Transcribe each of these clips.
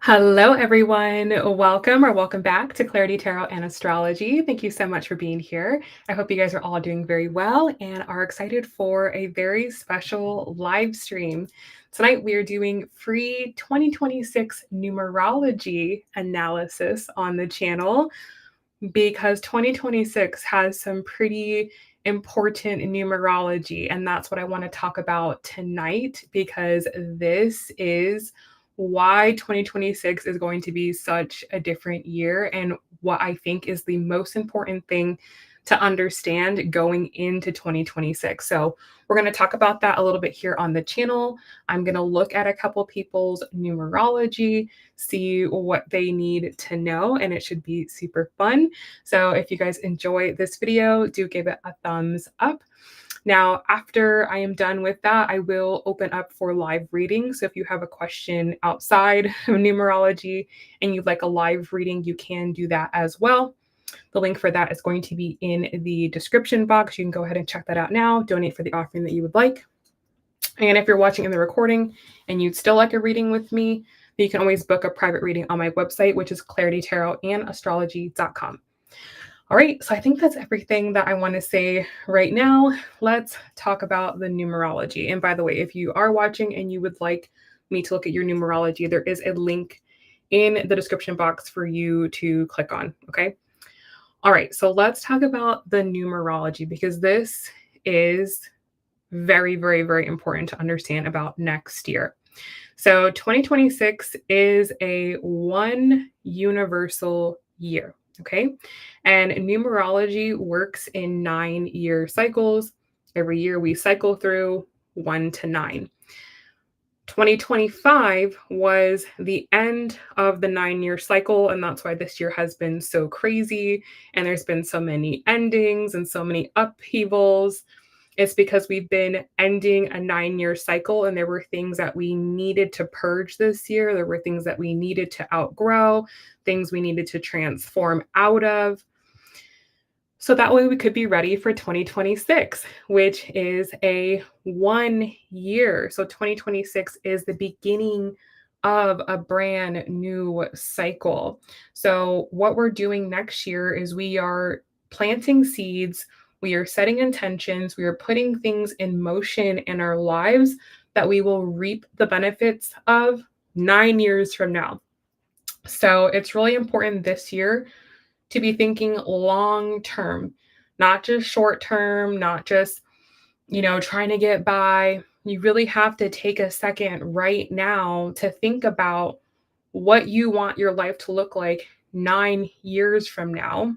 Hello, everyone. Welcome back to Clarity Tarot and Astrology. Thank you so much for being here. I hope you guys are all doing very well and are excited for a very special live stream. Tonight, we are doing free 2026 numerology analysis on the channel because 2026 has some pretty important numerology. And that's what I want to talk about tonight because this is why 2026 is going to be such a different year and what I think is the most important thing to understand going into 2026. So, we're going to talk about that a little bit here on the channel. I'm going to look at a couple people's numerology, see what they need to know, and it should be super fun. So if you guys enjoy this video, do give it a thumbs up. Now, after I am done with that, I will open up for live reading. So if you have a question outside of numerology and you'd like a live reading, you can do that as well. The link for that is going to be in the description box. You can go ahead and check that out now. Donate for the offering that you would like. And if you're watching in the recording and you'd still like a reading with me, you can always book a private reading on my website, which is claritytarotandastrology.com. All right, so I think that's everything that I want to say right now. Let's talk about the numerology. And by the way, if you are watching and you would like me to look at your numerology, there is a link in the description box for you to click on, okay? All right, so let's talk about the numerology because this is very, very, very important to understand about next year. So 2026 is a one universal year, okay? And numerology works in 9-year cycles. Every year we cycle through 1 to 9. 2025 was the end of the 9-year cycle, and that's why this year has been so crazy. And there's been so many endings and so many upheavals. It's because we've been ending a 9-year cycle, and there were things that we needed to purge this year. There were things that we needed to outgrow, things we needed to transform out of. So that way we could be ready for 2026, which is a 1 year. So 2026 is the beginning of a brand new cycle. So what we're doing next year is we are planting seeds, we are setting intentions, we are putting things in motion in our lives that we will reap the benefits of 9 years from now. So it's really important this year to be thinking long term, not just short term, not just, trying to get by. You really have to take a second right now to think about what you want your life to look like 9 years from now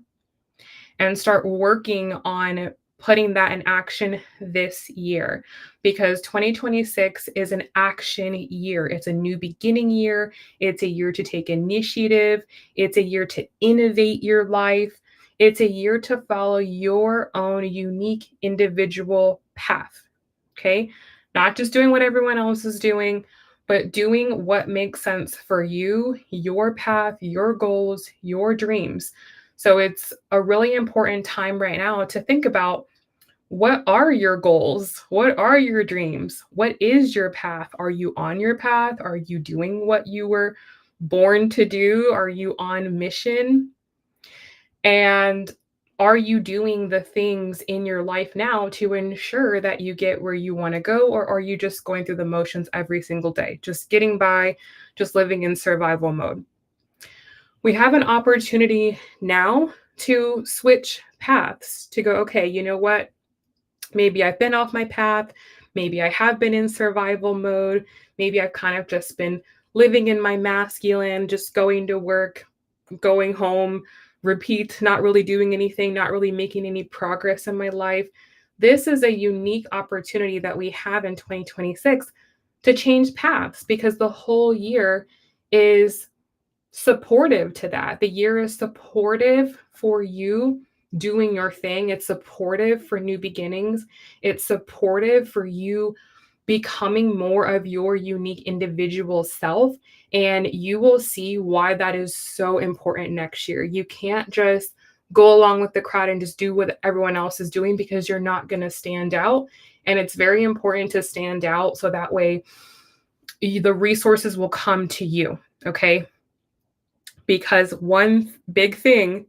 and start working on putting that in action this year because 2026 is an action year. It's a new beginning year. It's a year to take initiative. It's a year to innovate your life. It's a year to follow your own unique individual path. Okay. Not just doing what everyone else is doing, but doing what makes sense for you, your path, your goals, your dreams. So it's a really important time right now to think about what are your goals? What are your dreams? What is your path? Are you on your path? Are you doing what you were born to do? Are you on mission? And are you doing the things in your life now to ensure that you get where you want to go? Or are you just going through the motions every single day, just getting by, just living in survival mode? We have an opportunity now to switch paths, to go, okay, you know what? Maybe I've been off my path. Maybe I have been in survival mode. Maybe I've kind of just been living in my masculine, just going to work, going home, repeat, not really doing anything, not really making any progress in my life. This is a unique opportunity that we have in 2026 to change paths because the whole year is supportive to that. The year is supportive for you doing your thing. It's supportive for new beginnings. It's supportive for you becoming more of your unique individual self. And you will see why that is so important next year. You can't just go along with the crowd and just do what everyone else is doing because you're not going to stand out. And it's very important to stand out so that way the resources will come to you. Okay. Because one big thing,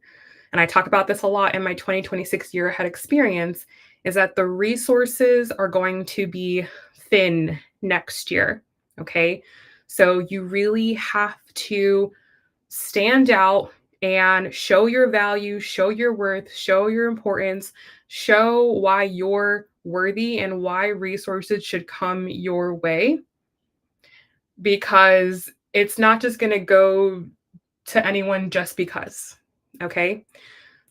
and I talk about this a lot in my 2026 year ahead experience, is that the resources are going to be thin next year. Okay. So you really have to stand out and show your value, show your worth, show your importance, show why you're worthy and why resources should come your way, because it's not just going to go to anyone just because. Okay.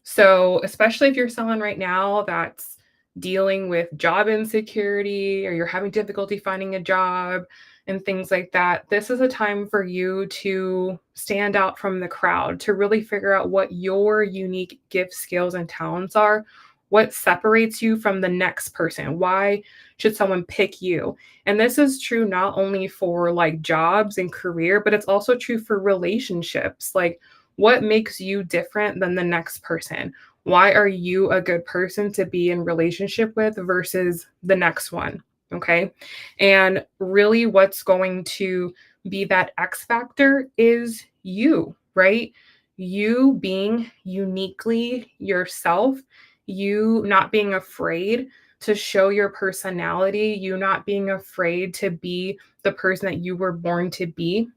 So, especially if you're someone right now that's dealing with job insecurity or you're having difficulty finding a job and things like that, this is a time for you to stand out from the crowd, to really figure out what your unique gifts, skills, and talents are, what separates you from the next person. Why should someone pick you? And this is true not only for like jobs and career, but it's also true for relationships. Like, what makes you different than the next person? Why are you a good person to be in relationship with versus the next one? Okay. And really, what's going to be that X factor is you, right? You being uniquely yourself, you not being afraid to show your personality, you not being afraid to be the person that you were born to be.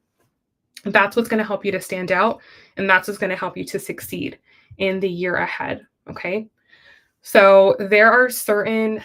That's what's going to help you to stand out. And that's what's going to help you to succeed in the year ahead. Okay. So there are certain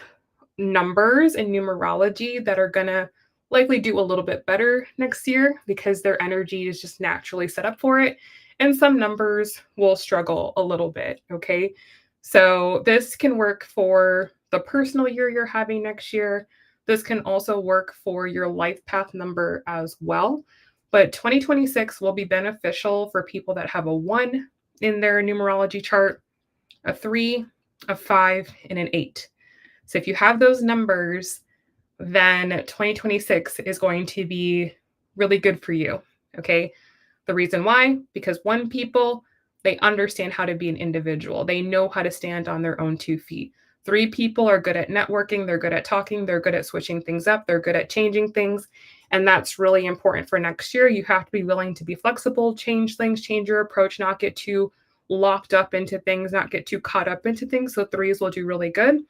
numbers in numerology that are going to likely do a little bit better next year because their energy is just naturally set up for it. And some numbers will struggle a little bit. Okay. So this can work for the personal year you're having next year. This can also work for your life path number as well. But 2026 will be beneficial for people that have a 1 in their numerology chart, a 3, a 5, and an 8. So if you have those numbers, then 2026 is going to be really good for you. Okay. The reason why, because 1 people, they understand how to be an individual. They know how to stand on their own 2 feet. 3 people are good at networking, they're good at talking, they're good at switching things up, they're good at changing things. And that's really important for next year. You have to be willing to be flexible, change things, change your approach, not get too locked up into things, not get too caught up into things. So 3s will do really good.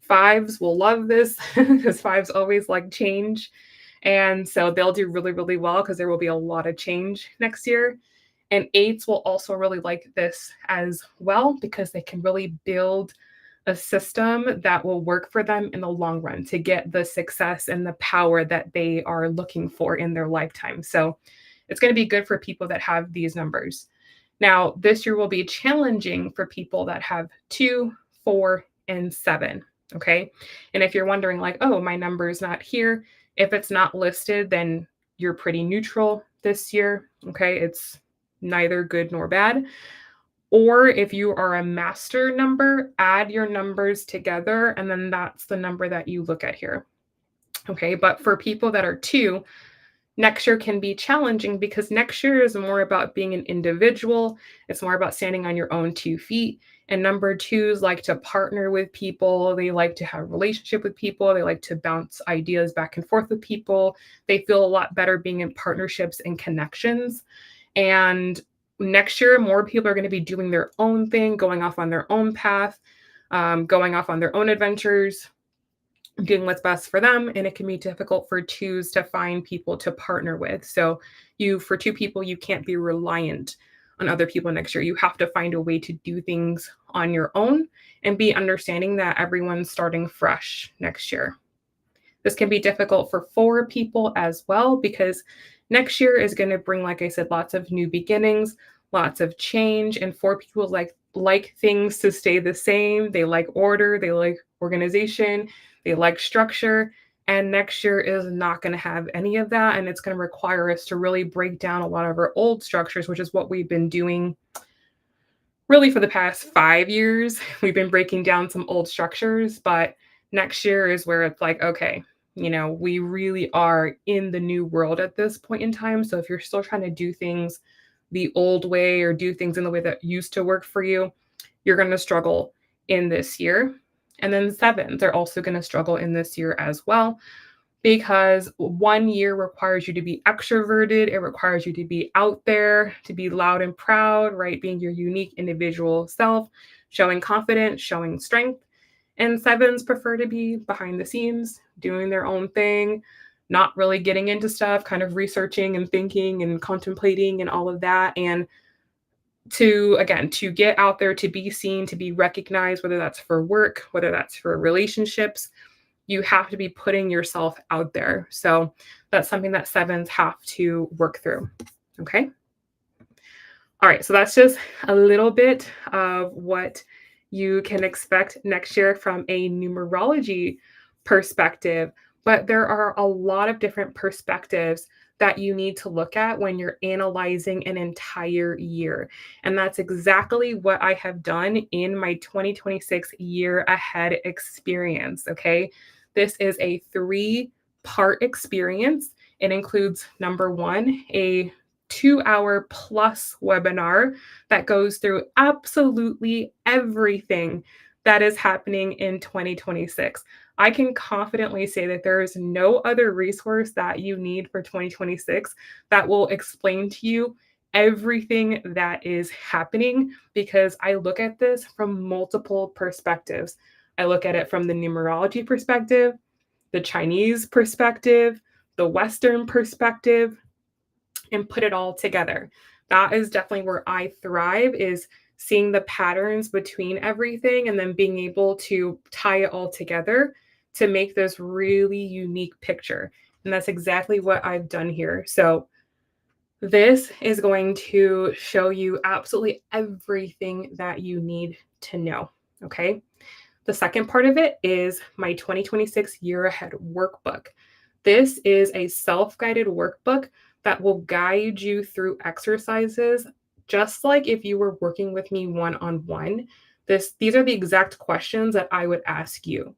5s will love this because 5s always like change. And so they'll do really, really well because there will be a lot of change next year. And 8s will also really like this as well because they can really build a system that will work for them in the long run to get the success and the power that they are looking for in their lifetime. So it's going to be good for people that have these numbers. Now, this year will be challenging for people that have 2, 4, and 7. Okay. And if you're wondering, like, oh, my number is not here, if it's not listed, then you're pretty neutral this year. Okay. It's neither good nor bad. Or if you are a master number, add your numbers together, and then that's the number that you look at here. Okay. But for people that are 2, next year can be challenging because next year is more about being an individual. It's more about standing on your own 2 feet. And number 2s like to partner with people. They like to have a relationship with people. They like to bounce ideas back and forth with people. They feel a lot better being in partnerships and connections. And next year, more people are going to be doing their own thing, going off on their own path, going off on their own adventures, doing what's best for them. And it can be difficult for 2s to find people to partner with. So for 2 people, you can't be reliant on other people next year. You have to find a way to do things on your own and be understanding that everyone's starting fresh next year. This can be difficult for 4 people as well because next year is going to bring, like I said, lots of new beginnings, lots of change, and 4 people like things to stay the same. They like order, they like organization, they like structure, and next year is not going to have any of that, and it's going to require us to really break down a lot of our old structures, which is what we've been doing really for the past 5 years. We've been breaking down some old structures, but next year is where it's like, okay, we really are in the new world at this point in time. So if you're still trying to do things the old way or do things in the way that used to work for you, you're going to struggle in this year. And then 7s are also going to struggle in this year as well. because 1 year requires you to be extroverted. It requires you to be out there, to be loud and proud, right? Being your unique individual self, showing confidence, showing strength. And sevens prefer to be behind the scenes, doing their own thing, not really getting into stuff, kind of researching and thinking and contemplating and all of that. And to, again, to get out there, to be seen, to be recognized, whether that's for work, whether that's for relationships, you have to be putting yourself out there. So that's something that sevens have to work through. Okay. All right. So that's just a little bit of what you can expect next year from a numerology perspective. But there are a lot of different perspectives that you need to look at when you're analyzing an entire year. And that's exactly what I have done in my 2026 year ahead experience. Okay. This is a 3-part experience. It includes number one, a 2-hour plus webinar that goes through absolutely everything that is happening in 2026. I can confidently say that there is no other resource that you need for 2026 that will explain to you everything that is happening, because I look at this from multiple perspectives. I look at it from the numerology perspective, the Chinese perspective, the Western perspective, and put it all together. That is definitely where I thrive, is seeing the patterns between everything and then being able to tie it all together to make this really unique picture. And that's exactly what I've done here. So this is going to show you absolutely everything that you need to know. Okay. The second part of it is my 2026 year ahead workbook. This is a self guided workbook that will guide you through exercises, just like if you were working with me one on one. These are the exact questions that I would ask you.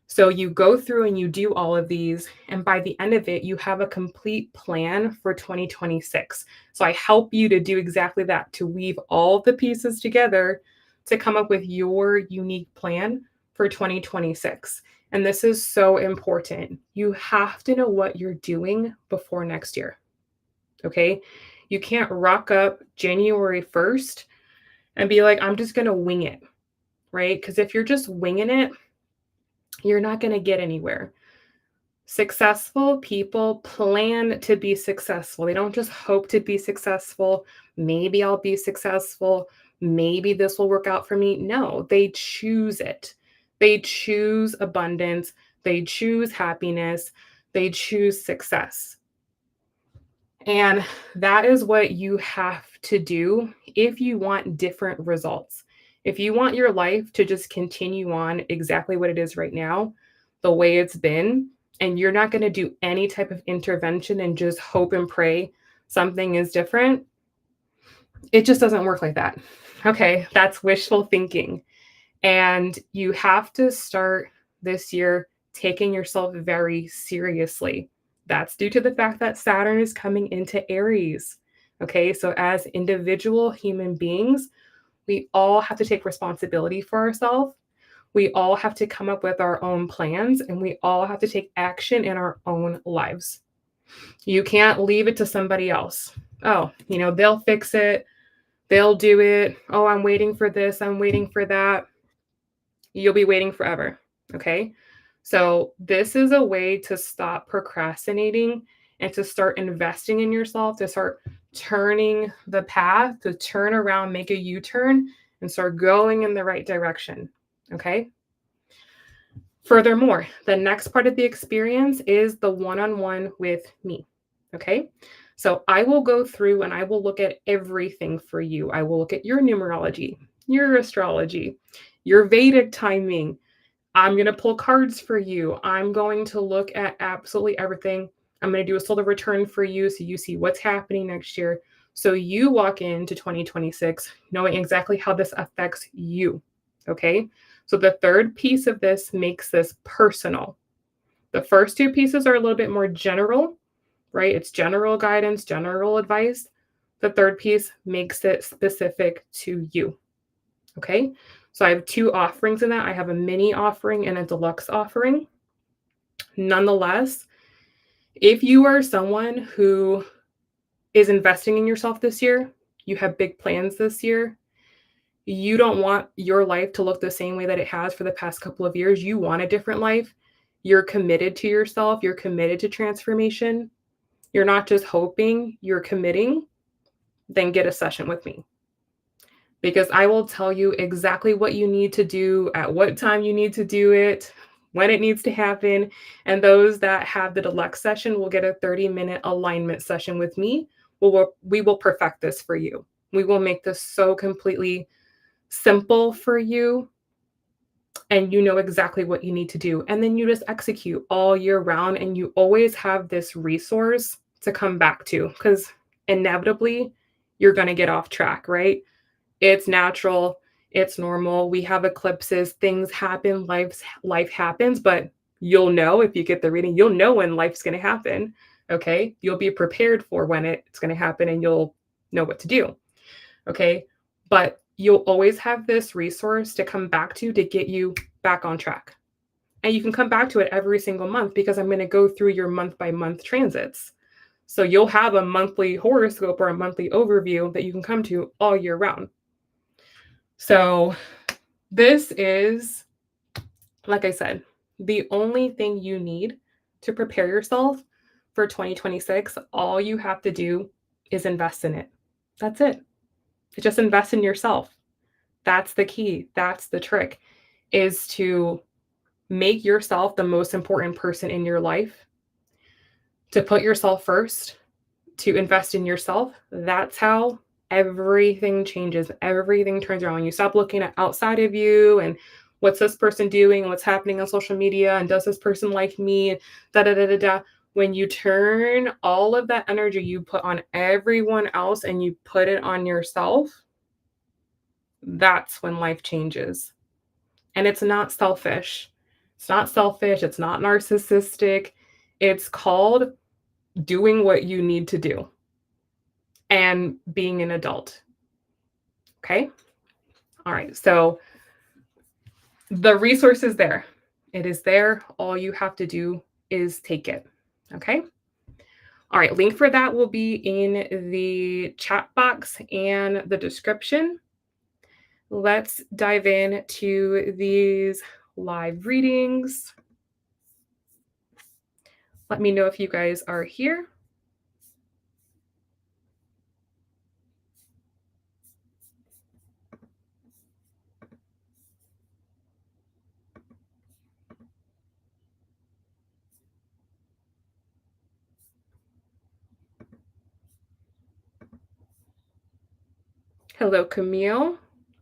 So you go through and you do all of these, and by the end of it, you have a complete plan for 2026. So I help you to do exactly that, to weave all the pieces together to come up with your unique plan for 2026. And this is so important. You have to know what you're doing before next year. Okay. You can't rock up January 1st and be like, I'm just going to wing it. Right. Because if you're just winging it, you're not going to get anywhere. Successful people plan to be successful. They don't just hope to be successful. Maybe I'll be successful. Maybe this will work out for me. No, they choose it. They choose abundance. They choose happiness. They choose success. And that is what you have to do if you want different results. If you want your life to just continue on exactly what it is right now, the way it's been, and you're not going to do any type of intervention and just hope and pray something is different, it just doesn't work like that. Okay, that's wishful thinking. And you have to start this year taking yourself very seriously. That's due to the fact that Saturn is coming into Aries. Okay, so as individual human beings, we all have to take responsibility for ourselves. We all have to come up with our own plans, and we all have to take action in our own lives. You can't leave it to somebody else. Oh, they'll fix it. They'll do it. Oh, I'm waiting for this. I'm waiting for that. You'll be waiting forever. Okay. So, this is a way to stop procrastinating and to start investing in yourself, to start turning the path, to turn around, make a U turn, and start going in the right direction. Okay. Furthermore, the next part of the experience is the one on one with me. Okay. So, I will go through and I will look at everything for you. I will look at your numerology, your astrology, your Vedic timing. I'm going to pull cards for you. I'm going to look at absolutely everything. I'm going to do a solar return for you so you see what's happening next year. So you walk into 2026 knowing exactly how this affects you. Okay. So the third piece of this makes this personal. The first two pieces are a little bit more general, right? It's general guidance, general advice. The third piece makes it specific to you. Okay. So I have 2 offerings in that. I have a mini offering and a deluxe offering. Nonetheless, If you are someone who is investing in yourself this year, you have big plans this year, you don't want your life to look the same way that it has for the past couple of years, you want a different life, you're committed to yourself, you're committed to transformation, you're not just hoping, you're committing, then get a session with me. Because I will tell you exactly what you need to do, at what time you need to do it, when it needs to happen. And those that have the deluxe session will get a 30-minute alignment session with me. We will perfect this for you. We will make this so completely simple for you, and you know exactly what you need to do. And then you just execute all year round, and you always have this resource to come back to, because inevitably you're going to get off track, right? It's natural, it's normal. We have eclipses, things happen, life happens, but you'll know if you get the reading, you'll know when life's going to happen. Okay? You'll be prepared for when it's going to happen, and you'll know what to do. Okay? But you'll always have this resource to come back to get you back on track. And you can come back to it every single month, because I'm going to go through your month by month transits. So you'll have a monthly horoscope or a monthly overview that you can come to all year round. So this is, like I said, the only thing you need to prepare yourself for 2026. All you have to do is invest in it. That's it. Just invest in yourself. That's the key. That's the trick, is to make yourself the most important person in your life, to put yourself first, to invest in yourself. That's how everything changes. Everything turns around. When you stop looking at outside of you and what's this person doing and what's happening on social media and does this person like me, da da da da da. When you turn all of that energy you put on everyone else and you put it on yourself, that's when life changes. And it's not selfish. It's not selfish. It's not narcissistic. It's called doing what you need to do and being an adult. Okay? All right. So the resource is there. It is there. All you have to do is take it. Okay? All right. Link for that will be in the chat box and the description. Let's dive in to these live readings. Let me know if you guys are here. Hello, Camille.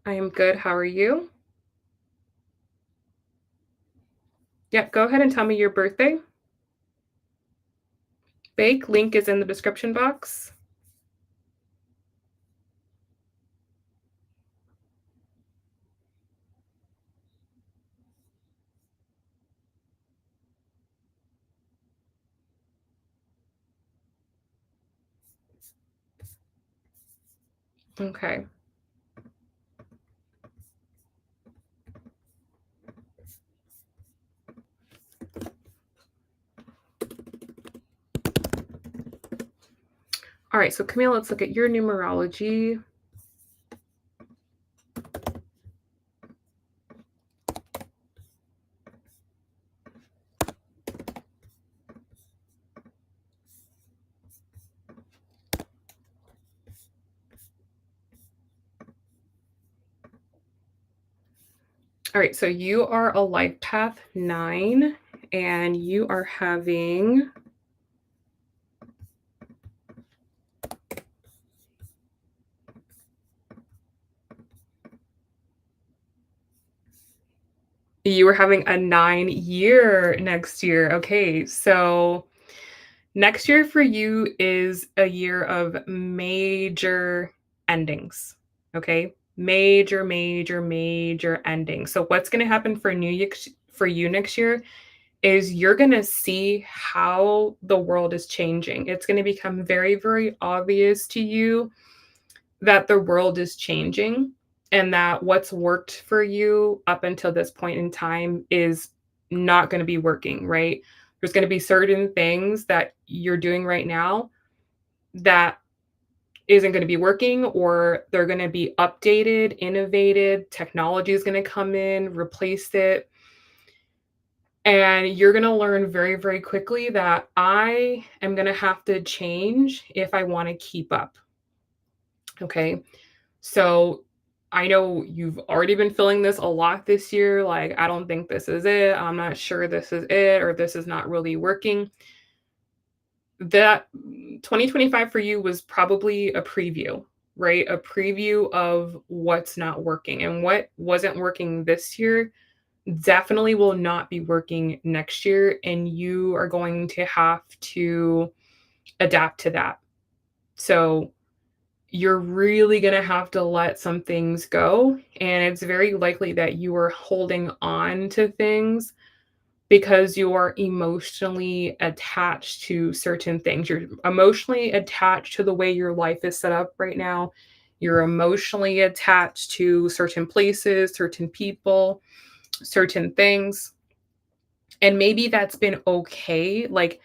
I am good. How are you? Yeah, go ahead and tell me your birthday. Bake, link is in the description box. Okay. All right, so Camille, let's look at your numerology. All right, so you are a life path 9, and you are having you were having a 9-year next year. Okay, so next year for you is a year of major endings. Okay, major, major, major endings. So what's going to happen for for you next year is you're going to see how the world is changing. It's going to become very, very obvious to you that the world is changing, and that what's worked for you up until this point in time is not going to be working, right? There's going to be certain things that you're doing right now that isn't going to be working, or they're going to be updated, innovated, technology is going to come in, replace it. And you're going to learn very, very quickly that I am going to have to change if I want to keep up. Okay. So I know you've already been feeling this a lot this year. Like, I don't think this is it. I'm not sure this is it, or this is not really working. That 2025 for you was probably a preview, right? A preview of what's not working, and what wasn't working this year definitely will not be working next year. And you are going to have to adapt to that. So you're really going to have to let some things go. And it's very likely that you are holding on to things because you are emotionally attached to certain things. You're emotionally attached to the way your life is set up right now. You're emotionally attached to certain places, certain people, certain things. And maybe that's been okay. Like,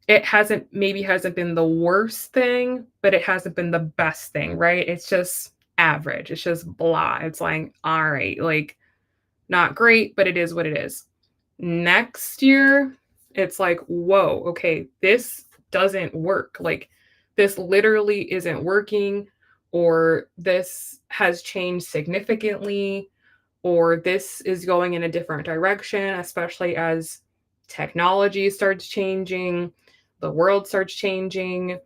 it hasn't been the worst thing, but it hasn't been the best thing, right? It's just average. It's just blah. It's like, all right, like, not great, but it is what it is. Next year, it's like, whoa, okay, this doesn't work. Like, this literally isn't working, or this has changed significantly, or this is going in a different direction, especially as technology starts changing, the world starts changing,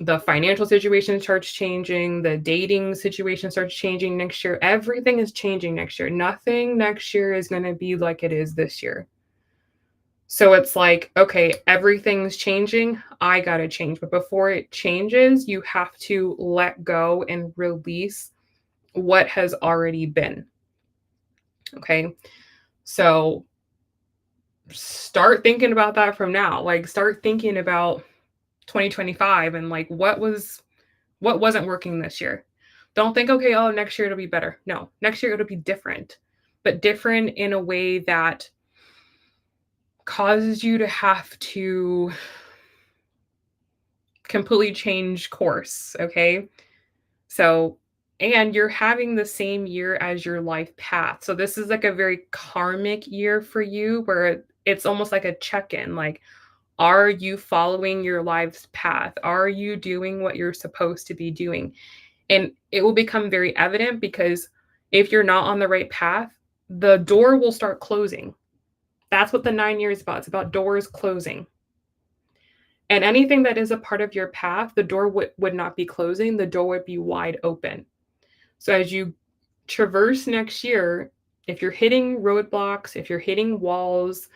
the financial situation starts changing, the dating situation starts changing next year. Everything is changing next year. Nothing next year is going to be like it is this year. So it's like, okay, everything's changing. I got to change. But before it changes, you have to let go and release what has already been. Okay. So start thinking about that from now. Like, start thinking about 2025 and like what wasn't working this year. Don't think, okay, oh, next year it'll be better. No, next year it'll be different, but different in a way that causes you to have to completely change course. Okay. So, and you're having the same year as your life path. So, this is like a very karmic year for you where it's almost like a check in. Like, are you following your life's path? Are you doing what you're supposed to be doing? And it will become very evident because if you're not on the right path, the door will start closing. That's what the 9 years is about. It's about doors closing. And anything that is a part of your path, the door would not be closing, the door would be wide open. So as you traverse next year, if you're hitting roadblocks, if you're hitting walls,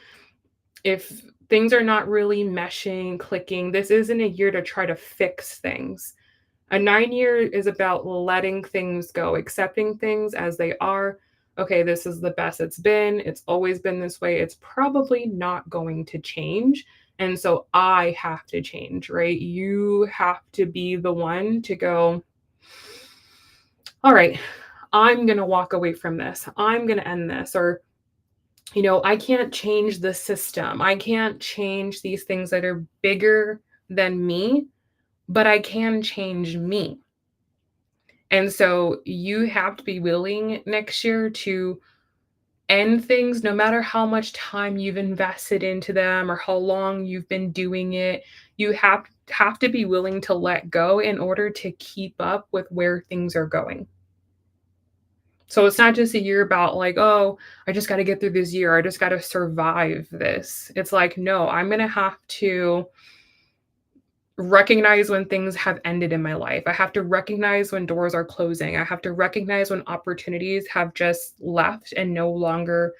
if things are not really meshing, clicking, this isn't a year to try to fix things. A 9 year is about letting things go, accepting things as they are. Okay, this is the best it's been. It's always been this way. It's probably not going to change. And so I have to change, right? You have to be the one to go, all right, I'm going to walk away from this. I'm going to end this. Or, I can't change the system. I can't change these things that are bigger than me, but I can change me. And so you have to be willing next year to end things no matter how much time you've invested into them or how long you've been doing it. You have to be willing to let go in order to keep up with where things are going. So it's not just a year about like, oh, I just got to get through this year. I just got to survive this. It's like, no, I'm going to have to recognize when things have ended in my life. I have to recognize when doors are closing. I have to recognize when opportunities have just left and no longer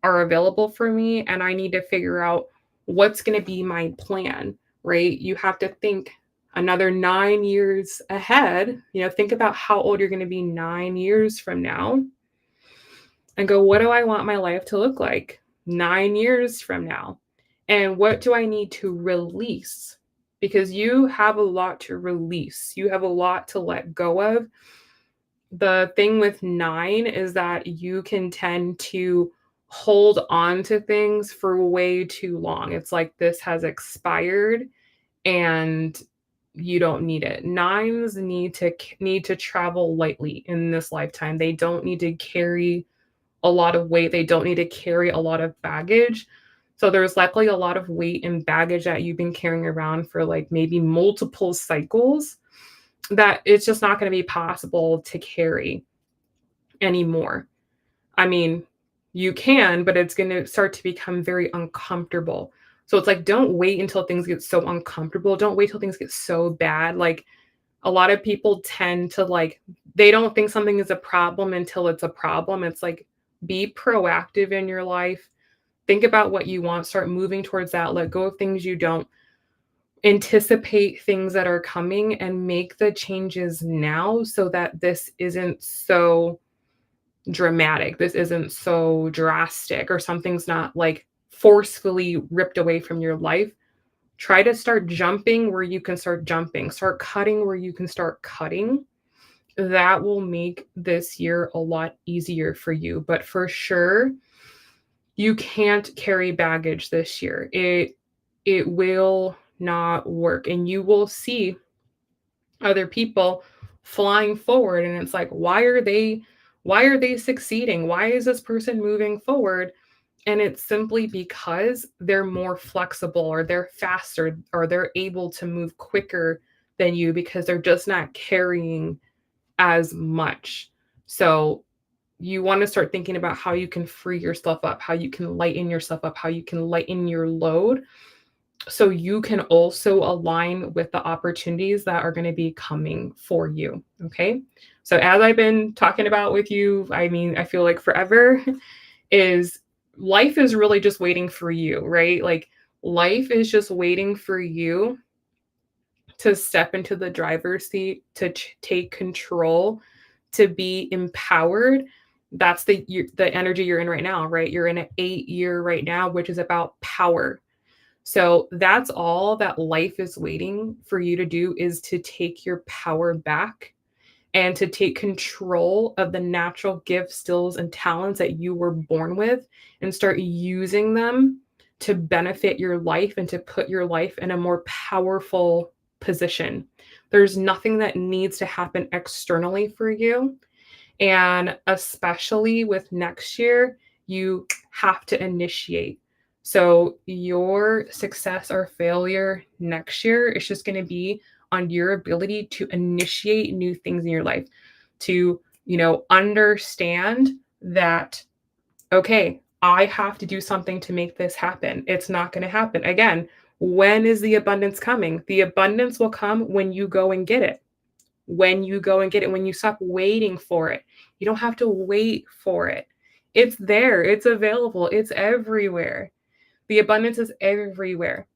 are available for me. And I need to figure out what's going to be my plan, right? You have to think another 9 years ahead. Think about how old you're going to be 9 years from now and go, what do I want my life to look like 9 years from now? And what do I need to release? Because you have a lot to release, you have a lot to let go of. The thing with 9 is that you can tend to hold on to things for way too long. It's like this has expired and you don't need it. Nines need to travel lightly in this lifetime. They don't need to carry a lot of weight. They don't need to carry a lot of baggage. So there's likely a lot of weight and baggage that you've been carrying around for like maybe multiple cycles that it's just not going to be possible to carry anymore. I mean, you can, but it's going to start to become very uncomfortable. So it's like, don't wait until things get so uncomfortable. Don't wait till things get so bad. Like a lot of people tend to like, they don't think something is a problem until it's a problem. It's like, be proactive in your life. Think about what you want, start moving towards that. Let go of things you don't. Anticipate things that are coming and make the changes now so that this isn't so dramatic. This isn't so drastic or something's not like forcefully ripped away from your life. Try to start jumping where you can start jumping, start cutting where you can start cutting. That will make this year a lot easier for you. But for sure, you can't carry baggage this year. It will not work and you will see other people flying forward and it's like why are they succeeding? Why is this person moving forward? And it's simply because they're more flexible or they're faster or they're able to move quicker than you because they're just not carrying as much. So you want to start thinking about how you can free yourself up, how you can lighten yourself up, how you can lighten your load so you can also align with the opportunities that are going to be coming for you. Okay. So, as I've been talking about with you, I mean, I feel like forever is life is really just waiting for you, right? Like, life is just waiting for you to step into the driver's seat, to take control, to be empowered. That's the energy you're in right now, right? You're in an 8 year right now, which is about power. So that's all that life is waiting for you to do is to take your power back and to take control of the natural gifts, skills, and talents that you were born with and start using them to benefit your life and to put your life in a more powerful position. There's nothing that needs to happen externally for you. And especially with next year, you have to initiate. So your success or failure next year is just going to be on your ability to initiate new things in your life, to, understand that, okay, I have to do something to make this happen. It's not going to happen. Again, when is the abundance coming? The abundance will come when you go and get it. When you go and get it, when you stop waiting for it. You don't have to wait for it. It's there, it's available, it's everywhere. The abundance is everywhere.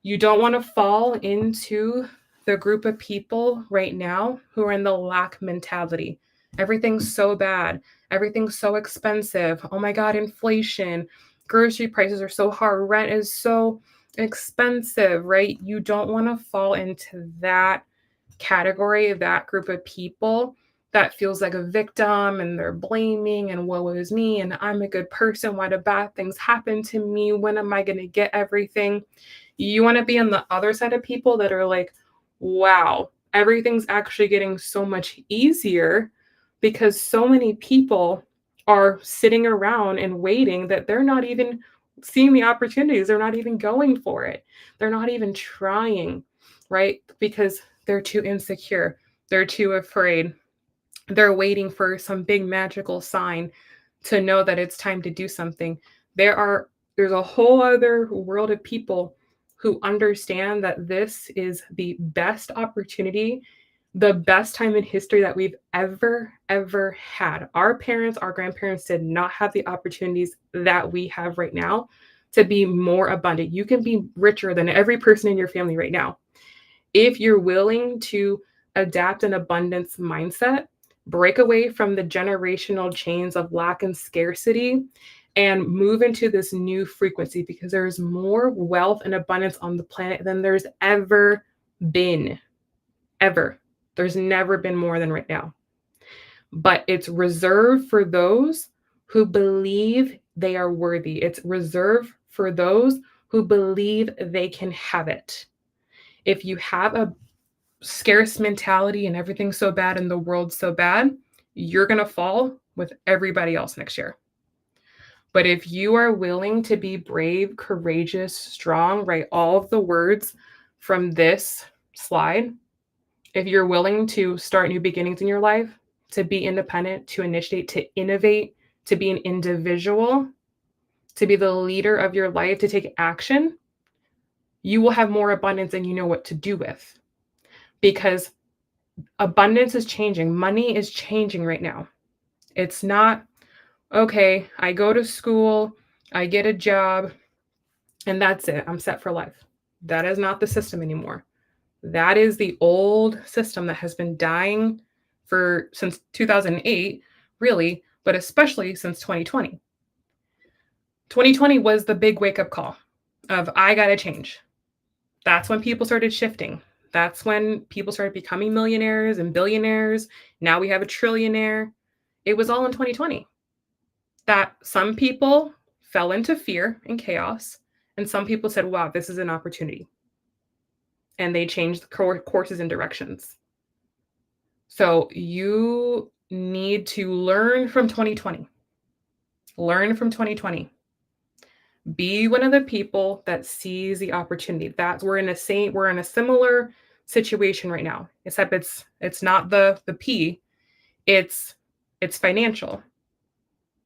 You don't want to fall into the group of people right now who are in the lack mentality. Everything's so bad. Everything's so expensive. Oh my God, inflation. Grocery prices are so hard. Rent is so expensive, right? You don't want to fall into that category of that group of people that feels like a victim and they're blaming and woe is me and I'm a good person. Why do bad things happen to me? When am I going to get everything? You want to be on the other side of people that are like, wow, everything's actually getting so much easier because so many people are sitting around and waiting that they're not even seeing the opportunities. They're not even going for it. They're not even trying, right? Because they're too insecure. They're too afraid. They're waiting for some big magical sign to know that it's time to do something. There's a whole other world of people who understand that this is the best opportunity, the best time in history that we've ever had. Our parents, our grandparents did not have the opportunities that we have right now to be more abundant. You can be richer than every person in your family right now if you're willing to adapt an abundance mindset, break away from the generational chains of lack and scarcity, and move into this new frequency because there's more wealth and abundance on the planet than there's ever been. Ever. There's never been more than right now. But it's reserved for those who believe they are worthy. It's reserved for those who believe they can have it. If you have a scarce mentality and everything's so bad and the world's so bad, you're going to fall with everybody else next year. But if you are willing to be brave, courageous, strong, write all of the words from this slide. If you're willing to start new beginnings in your life, to be independent, to initiate, to innovate, to be an individual, to be the leader of your life, to take action, you will have more abundance than you know what to do with. Because abundance is changing. Money is changing right now. It's not, okay, I go to school, I get a job, and that's it. I'm set for life. That is not the system anymore. That is the old system that has been dying for since 2008, really, but especially since 2020. 2020 was the big wake up call of I got to change. That's when people started shifting. That's when people started becoming millionaires and billionaires. Now we have a trillionaire. It was all in 2020 that some people fell into fear and chaos, and some people said, wow, this is an opportunity. And they changed the courses and directions. So you need to learn from 2020. Learn from 2020. Be one of the people that sees the opportunity. We're in a similar situation right now, except it's not the P, it's financial.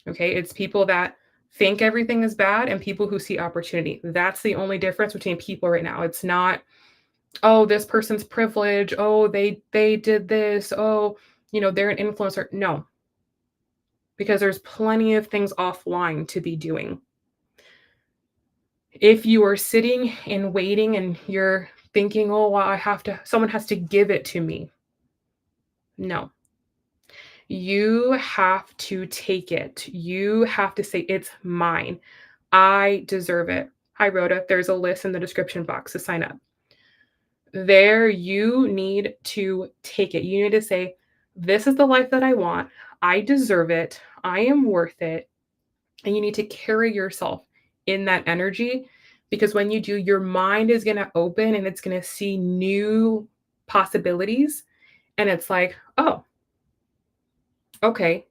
Okay? It's people that think everything is bad and people who see opportunity. That's the only difference between people right now. It's not, oh, this person's privileged, oh, they did this, oh, they're an influencer. No. Because there's plenty of things offline to be doing. If you are sitting and waiting and you're thinking, oh, well, someone has to give it to me. No. You have to take it. You have to say, it's mine. I deserve it. Hi, Rhoda. There's a list in the description box to sign up. There, you need to take it. You need to say, this is the life that I want. I deserve it. I am worth it. And you need to carry yourself in that energy, because when you do, your mind is going to open and it's going to see new possibilities. And it's like, oh, okay,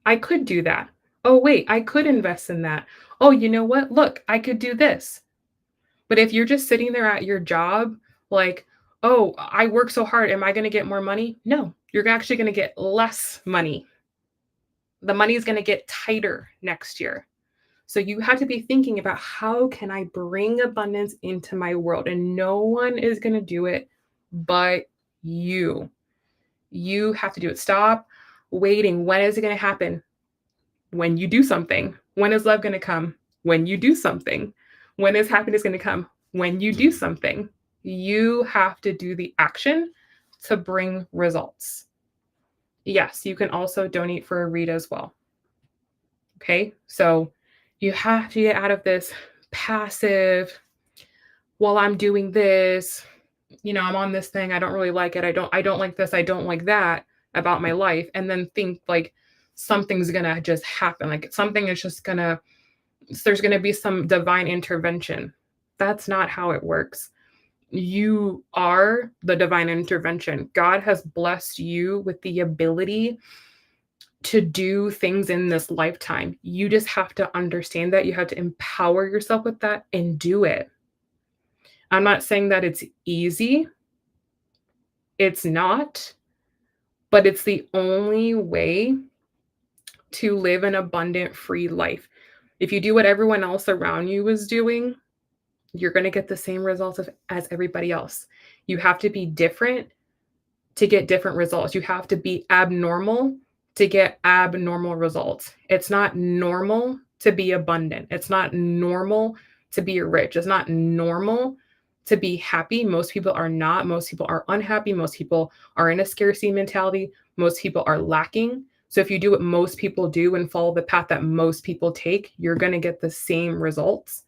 I could do that. Oh, wait, I could invest in that. Oh, you know what? Look, I could do this. But if you're just sitting there at your job, like, oh, I work so hard, am I going to get more money? No, you're actually going to get less money. The money is going to get tighter next year. So you have to be thinking about, how can I bring abundance into my world? And no one is going to do it but you. You have to do it. Stop waiting. When is it going to happen? When you do something. When is love going to come? When you do something. When is happiness going to come? When you do something. You have to do the action to bring results. Yes, you can also donate for a read as well. Okay, so you have to get out of this passive, while I'm doing this, I'm on this thing, I don't really like it. I don't like this, I don't like that about my life. And then think like something's gonna just happen. Like something is just there's gonna be some divine intervention. That's not how it works. You are the divine intervention. God has blessed you with the ability to do things in this lifetime. You just have to understand that. You have to empower yourself with that and do it. I'm not saying that it's easy. It's not, but it's the only way to live an abundant, free life. If you do what everyone else around you is doing, you're going to get the same results as everybody else. You have to be different to get different results. You have to be abnormal to get abnormal results. It's not normal to be abundant. It's not normal to be rich. It's not normal to be happy. Most people are not. Most people are unhappy. Most people are in a scarcity mentality. Most people are lacking. So if you do what most people do and follow the path that most people take, you're going to get the same results.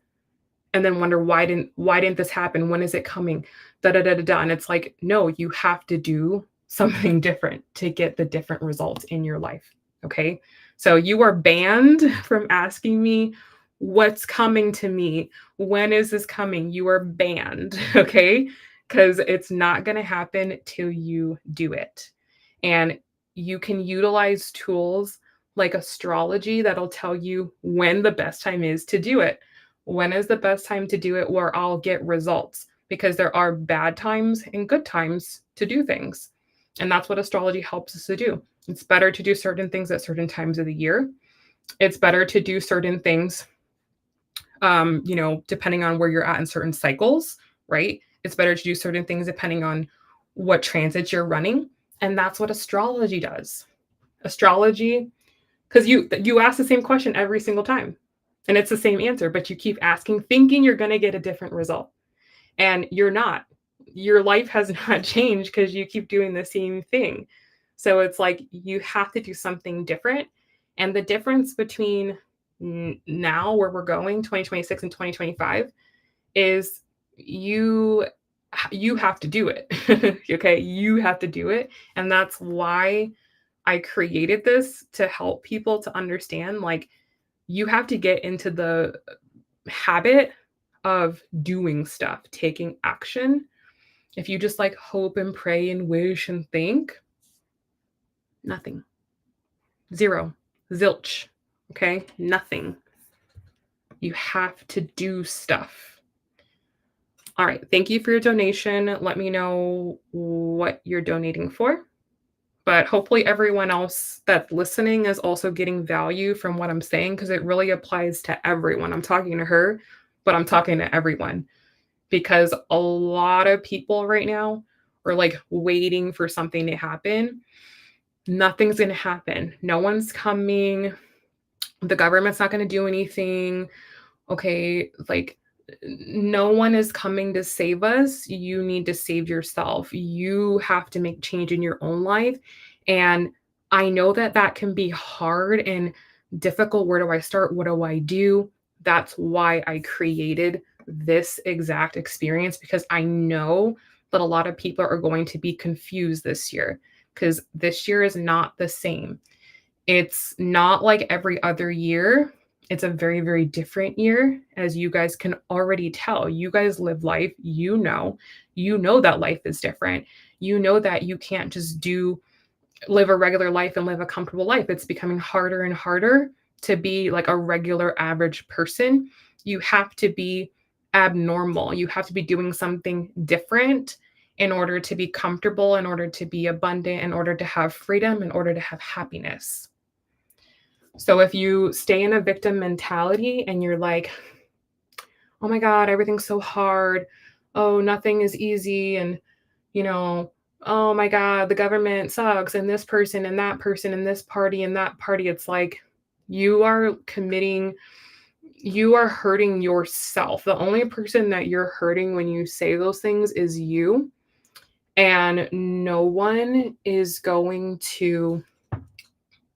And then wonder, why didn't this happen? When is it coming? Da da da da da. And it's like, no, you have to do something different to get the different results in your life. Okay. So you are banned from asking me what's coming to me. When is this coming? You are banned, okay? Because it's not going to happen till you do it. And you can utilize tools like astrology that'll tell you when the best time is to do it. When is the best time to do it where I'll get results? Because there are bad times and good times to do things. And that's what astrology helps us to do. It's better to do certain things at certain times of the year. It's better to do certain things, depending on where you're at in certain cycles, right? It's better to do certain things depending on what transits you're running. And that's what astrology does. Astrology, because you ask the same question every single time and it's the same answer, but you keep asking, thinking you're going to get a different result. And you're not. Your life has not changed because you keep doing the same thing. So it's like you have to do something different. And the difference between now, where we're going, 2026 and 2025, is you have to do it. Okay, you have to do it. And that's why I created this, to help people to understand, like, you have to get into the habit of doing stuff, taking action. If you just like hope and pray and wish and think, nothing. Zero. Zilch. Okay? Nothing. You have to do stuff. All right. Thank you for your donation. Let me know what you're donating for. But hopefully, everyone else that's listening is also getting value from what I'm saying, because it really applies to everyone. I'm talking to her, but I'm talking to everyone, because a lot of people right now are like waiting for something to happen. Nothing's going to happen. No one's coming. The government's not going to do anything. Okay, like, no one is coming to save us. You need to save yourself. You have to make change in your own life. And I know that that can be hard and difficult. Where do I start? What do I do? That's why I created this exact experience, because I know that a lot of people are going to be confused this year, because this year is not the same. It's not like every other year. It's a very, very different year, as you guys can already tell. You guys live life, you know that life is different. You know that you can't just live a regular life and live a comfortable life. It's becoming harder and harder to be like a regular average person. You have to be abnormal. You have to be doing something different in order to be comfortable, in order to be abundant, in order to have freedom, in order to have happiness. So if you stay in a victim mentality and you're like, oh my God, everything's so hard. Oh, nothing is easy. And, you know, oh my God, the government sucks. And this person and that person and this party and that party. It's like you are hurting yourself. The only person that you're hurting when you say those things is you. And no one is going to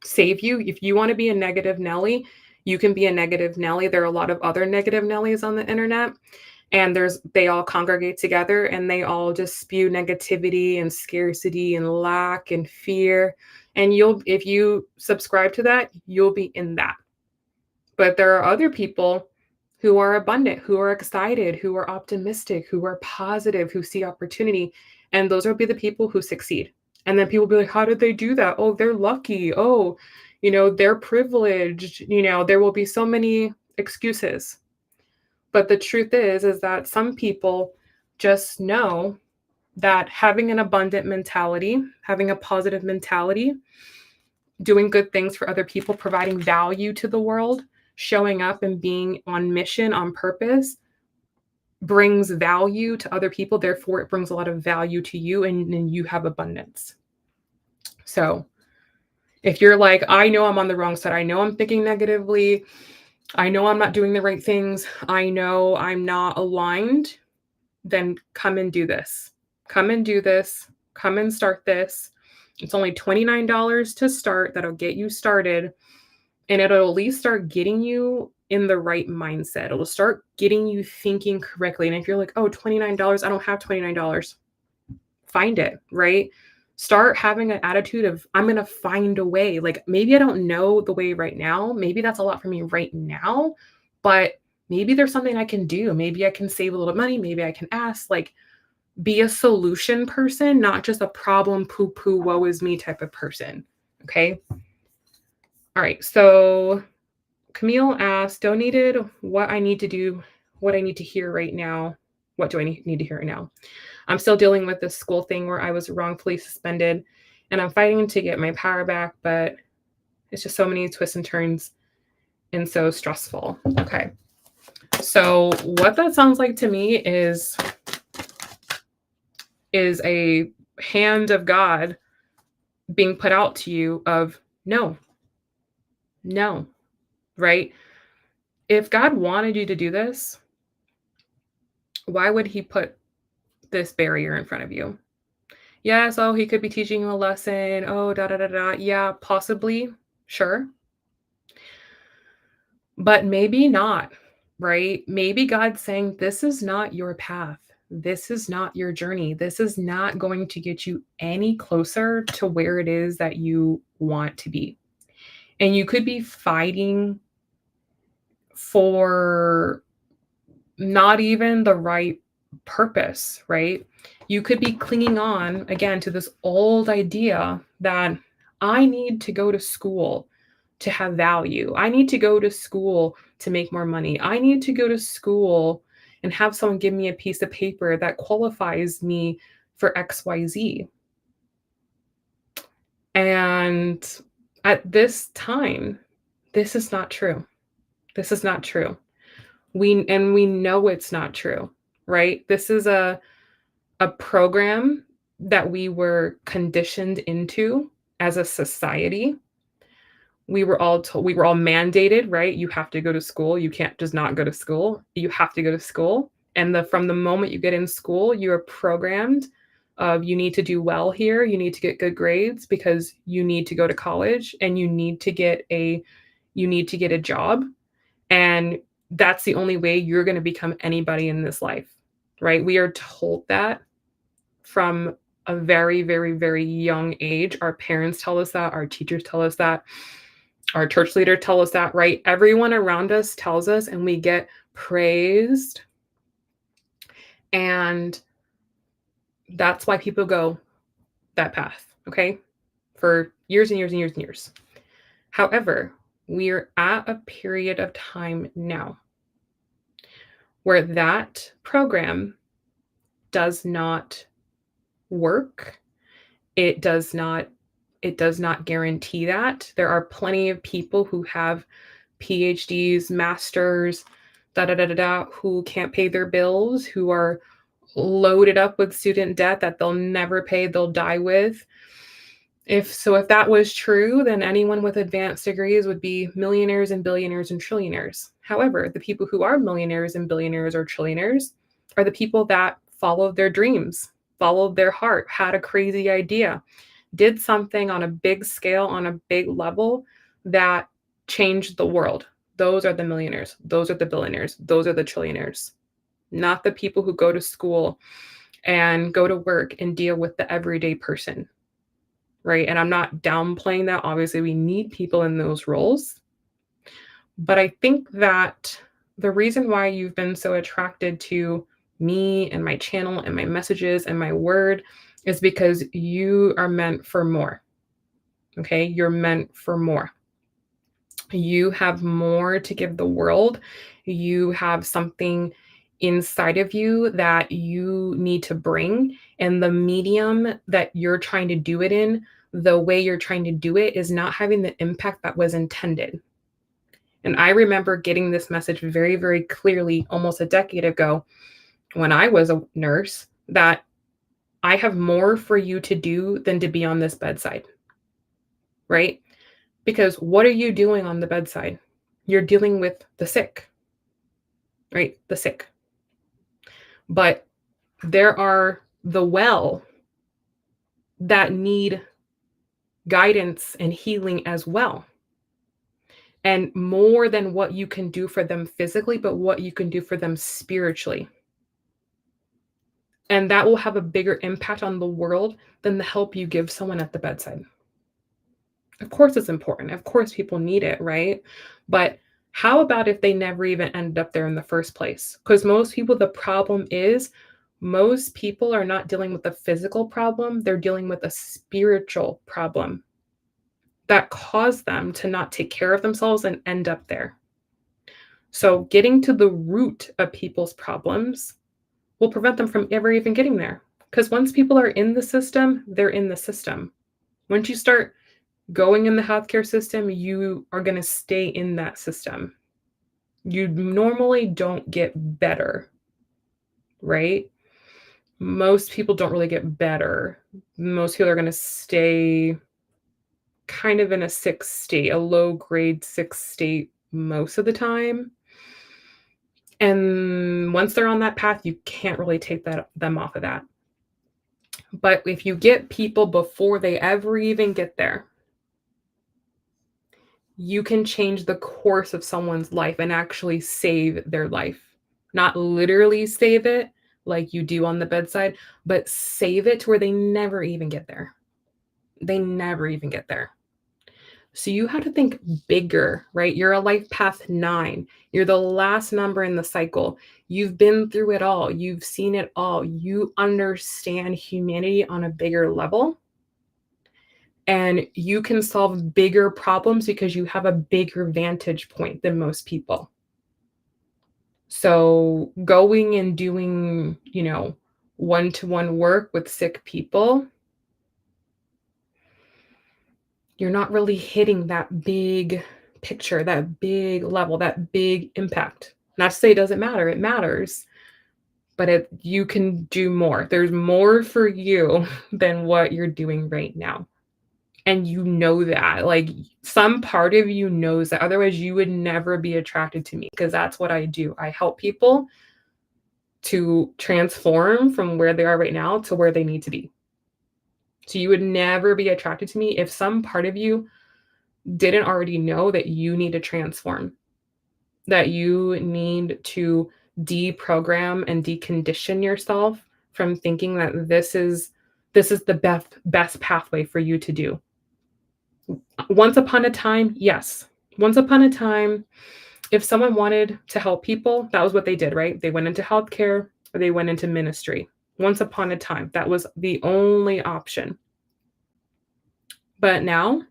save you. If you want to be a negative Nelly, you can be a negative Nelly. There are a lot of other negative Nellies on the internet, and they all congregate together and they all just spew negativity and scarcity and lack and fear. And if you subscribe to that, you'll be in that. But there are other people who are abundant, who are excited, who are optimistic, who are positive, who see opportunity. And those will be the people who succeed. And then people will be like, how did they do that? Oh, they're lucky. Oh, they're privileged. There will be so many excuses. But the truth is that some people just know that having an abundant mentality, having a positive mentality, doing good things for other people, providing value to the world, showing up and being on mission, on purpose, brings value to other people. Therefore, it brings a lot of value to you, and you have abundance. So if you're like, I know I'm on the wrong side, I know I'm thinking negatively, I know I'm not doing the right things, I know I'm not aligned, then come and do this. Come and do this. Come and start this. It's only $29 to start. That'll get you started. And it'll at least start getting you in the right mindset. It'll start getting you thinking correctly. And if you're like, oh, $29, I don't have $29, find it, right? Start having an attitude of, I'm going to find a way. Like maybe I don't know the way right now. Maybe that's a lot for me right now, but maybe there's something I can do. Maybe I can save a little money. Maybe I can ask. Like, be a solution person, not just a problem, poo poo, woe is me type of person. Okay. All right. So Camille asked, donated what I need to do, what I need to hear right now. What do I need to hear right now? I'm still dealing with this school thing where I was wrongfully suspended and I'm fighting to get my power back, but it's just so many twists and turns and so stressful. Okay. So what that sounds like to me is a hand of God being put out to you of no, no, right? If God wanted you to do this, why would he put this barrier in front of you? Yes, oh, he could be teaching you a lesson. Oh, da da da da. Yeah, possibly. Sure. But maybe not, right? Maybe God's saying, this is not your path. This is not your journey. This is not going to get you any closer to where it is that you want to be. And you could be fighting for not even the right purpose, right? You could be clinging on again to this old idea that I need to go to school to have value. I need to go to school to make more money. I need to go to school and have someone give me a piece of paper that qualifies me for XYZ. And at this time, this is not true. This is not true. We know it's not true, right? This is a program that we were conditioned into as a society. We were all mandated, right? You have to go to school. You can't just not go to school. You have to go to school. And from the moment you get in school, you are programmed of you need to do well here, you need to get good grades because you need to go to college and you need to get a job. And that's the only way you're going to become anybody in this life, right? We are told that from a very, very, very young age. Our parents tell us that, our teachers tell us that, our church leader tell us that, right? Everyone around us tells us, and we get praised. And that's why people go that path, okay? For years and years and years and years. However, we're at a period of time now where that program does not work. It does not guarantee that. There are plenty of people who have PhDs, masters, da da da da da, who can't pay their bills, who are loaded up with student debt that they'll never pay, they'll die with. If that was true, then anyone with advanced degrees would be millionaires and billionaires and trillionaires. However, the people who are millionaires and billionaires or trillionaires are the people that followed their dreams, followed their heart, had a crazy idea, did something on a big scale, on a big level that changed the world. Those are the millionaires. Those are the billionaires. Those are the trillionaires, not the people who go to school and go to work and deal with the everyday person, right? And I'm not downplaying that. Obviously, we need people in those roles. But I think that the reason why you've been so attracted to me and my channel and my messages and my word is because you are meant for more. Okay? You're meant for more. You have more to give the world. You have something inside of you that you need to bring. And the medium that you're trying to do it in, the way you're trying to do it, is not having the impact that was intended. And I remember getting this message very, very clearly almost a decade ago when I was a nurse, that I have more for you to do than to be on this bedside, right? Because what are you doing on the bedside? You're dealing with the sick, right? The sick. But there are the well that need guidance and healing as well. And more than what you can do for them physically, but what you can do for them spiritually. And that will have a bigger impact on the world than the help you give someone at the bedside. Of course, it's important. Of course, people need it, right? But how about if they never even ended up there in the first place? Because most people, the problem is most people are not dealing with a physical problem, they're dealing with a spiritual problem that caused them to not take care of themselves and end up there. So, getting to the root of people's problems will prevent them from ever even getting there. Because once people are in the system, they're in the system. Once you start going in the healthcare system, you are going to stay in that system. You normally don't get better, right? Most people don't really get better. Most people are going to stay kind of in a sick state, a low grade sick state most of the time. And once they're on that path, you can't really take them off of that. But if you get people before they ever even get there, you can change the course of someone's life and actually save their life. Not literally save it like you do on the bedside, but save it to where they never even get there. They never even get there. So you have to think bigger, right? You're a life path 9. You're the last number in the cycle. You've been through it all. You've seen it all. You understand humanity on a bigger level. And you can solve bigger problems because you have a bigger vantage point than most people. So going and doing, one-to-one work with sick people, you're not really hitting that big picture, that big level, that big impact. Not to say it doesn't matter, it matters, but you can do more. There's more for you than what you're doing right now. And you know that, like, some part of you knows that, otherwise you would never be attracted to me, because that's what I do. I help people to transform from where they are right now to where they need to be. So you would never be attracted to me if some part of you didn't already know that you need to transform, that you need to deprogram and decondition yourself from thinking that this is the best pathway for you to do. Once upon a time, yes. Once upon a time, if someone wanted to help people, that was what they did, right? They went into healthcare or they went into ministry. Once upon a time, that was the only option. But now,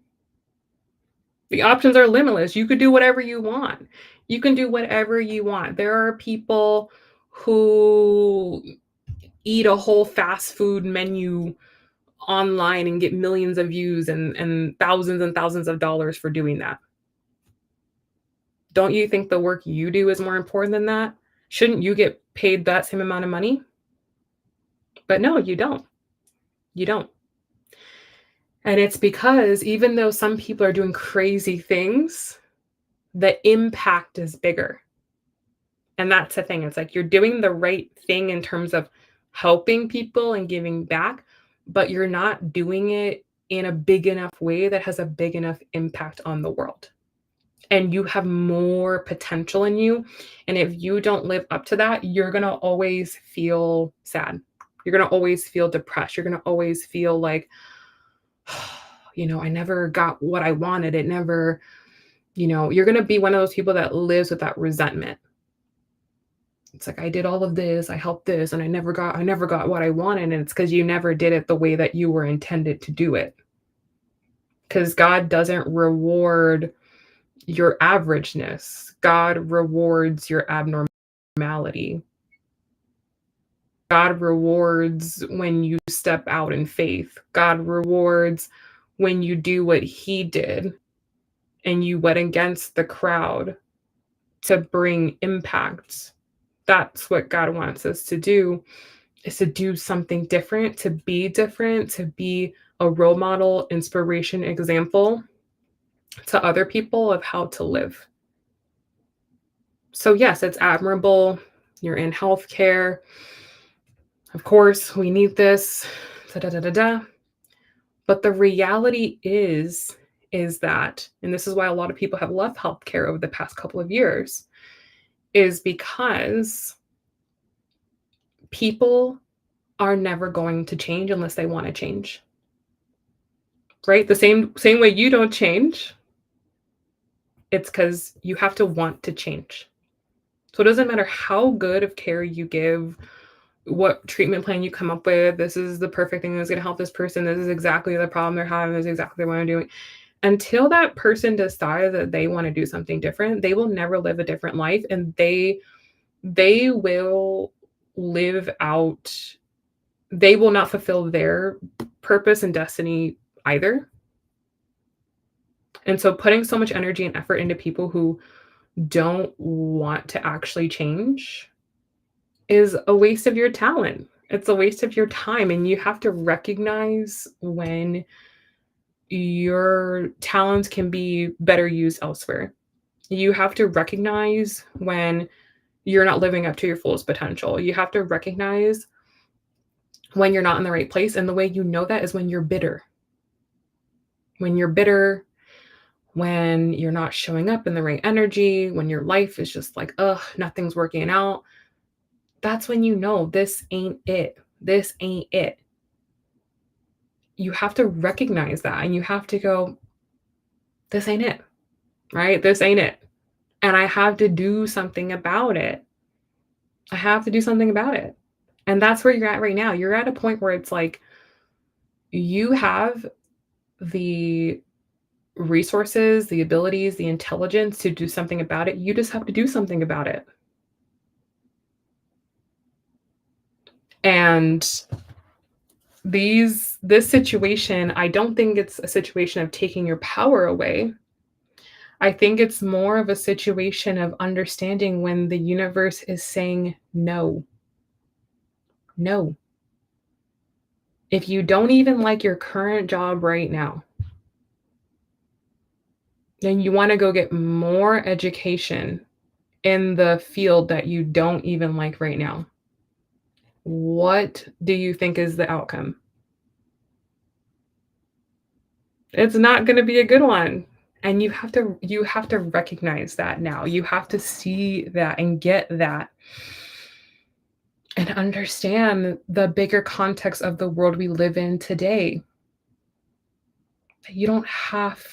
the options are limitless. You could do whatever you want. You can do whatever you want. There are people who eat a whole fast food menu online and get millions of views and thousands of dollars for doing that. Don't you think the work you do is more important than that? Shouldn't you get paid that same amount of money? But no, you don't. You don't. And it's because even though some people are doing crazy things, the impact is bigger. And that's the thing. It's like you're doing the right thing in terms of helping people and giving back, but you're not doing it in a big enough way that has a big enough impact on the world. And you have more potential in you. And if you don't live up to that, you're going to always feel sad. You're going to always feel depressed. You're going to always feel like, I never got what I wanted. It never, you're going to be one of those people that lives with that resentment. It's like, I did all of this, I helped this, and I never got what I wanted. And it's because you never did it the way that you were intended to do it. Because God doesn't reward your averageness. God rewards your abnormality. God rewards when you step out in faith. God rewards when you do what he did and you went against the crowd to bring impact. That's what God wants us to do, is to do something different, to be a role model, inspiration, example to other people of how to live. So yes, it's admirable. You're in healthcare. Of course, we need this. Da, da, da, da, da. But the reality is that, and this is why a lot of people have left healthcare over the past couple of years, is because people are never going to change unless they want to change. Right? The same way you don't change, it's because you have to want to change. So it doesn't matter how good of care you give, what treatment plan you come up with. This is the perfect thing that's going to help this person. This is exactly the problem they're having. This is exactly what I'm doing. Until that person decides that they want to do something different, they will never live a different life, and they will live out. They will not fulfill their purpose and destiny either. And so putting so much energy and effort into people who don't want to actually change is a waste of your talent. It's a waste of your time, and you have to recognize when your talents can be better used elsewhere. You have to recognize when you're not living up to your fullest potential. You have to recognize when you're not in the right place, and the way you know that is when you're bitter. When you're bitter, when you're not showing up in the right energy, when your life is just like, ugh, nothing's working out, that's when you know this ain't it. This ain't it. You have to recognize that, and you have to go, this ain't it, right? This ain't it. And I have to do something about it. I have to do something about it. And that's where you're at right now. You're at a point where it's like you have the resources, the abilities, the intelligence to do something about it. You just have to do something about it. And this situation, I don't think it's a situation of taking your power away. I think it's more of a situation of understanding when the universe is saying no. No. If you don't even like your current job right now, then you want to go get more education in the field that you don't even like right now. What do you think is the outcome? It's not going to be a good one. And you have to recognize that now. You have to see that and get that and understand the bigger context of the world we live in today. You don't have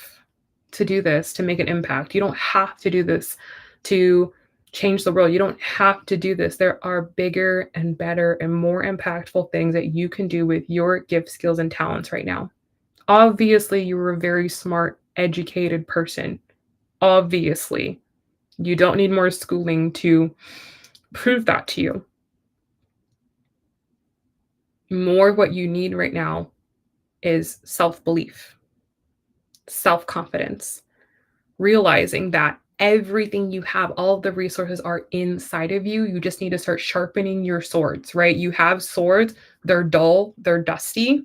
to do this to make an impact. You don't have to do this to change the world. You don't have to do this. There are bigger and better and more impactful things that you can do with your gift, skills, and talents right now. Obviously, you're a very smart, educated person. Obviously, you don't need more schooling to prove that to you. More what you need right now is self belief, self confidence, realizing that everything you have, all of the resources are inside of you. You just need to start sharpening your swords, right? You have swords, they're dull, they're dusty.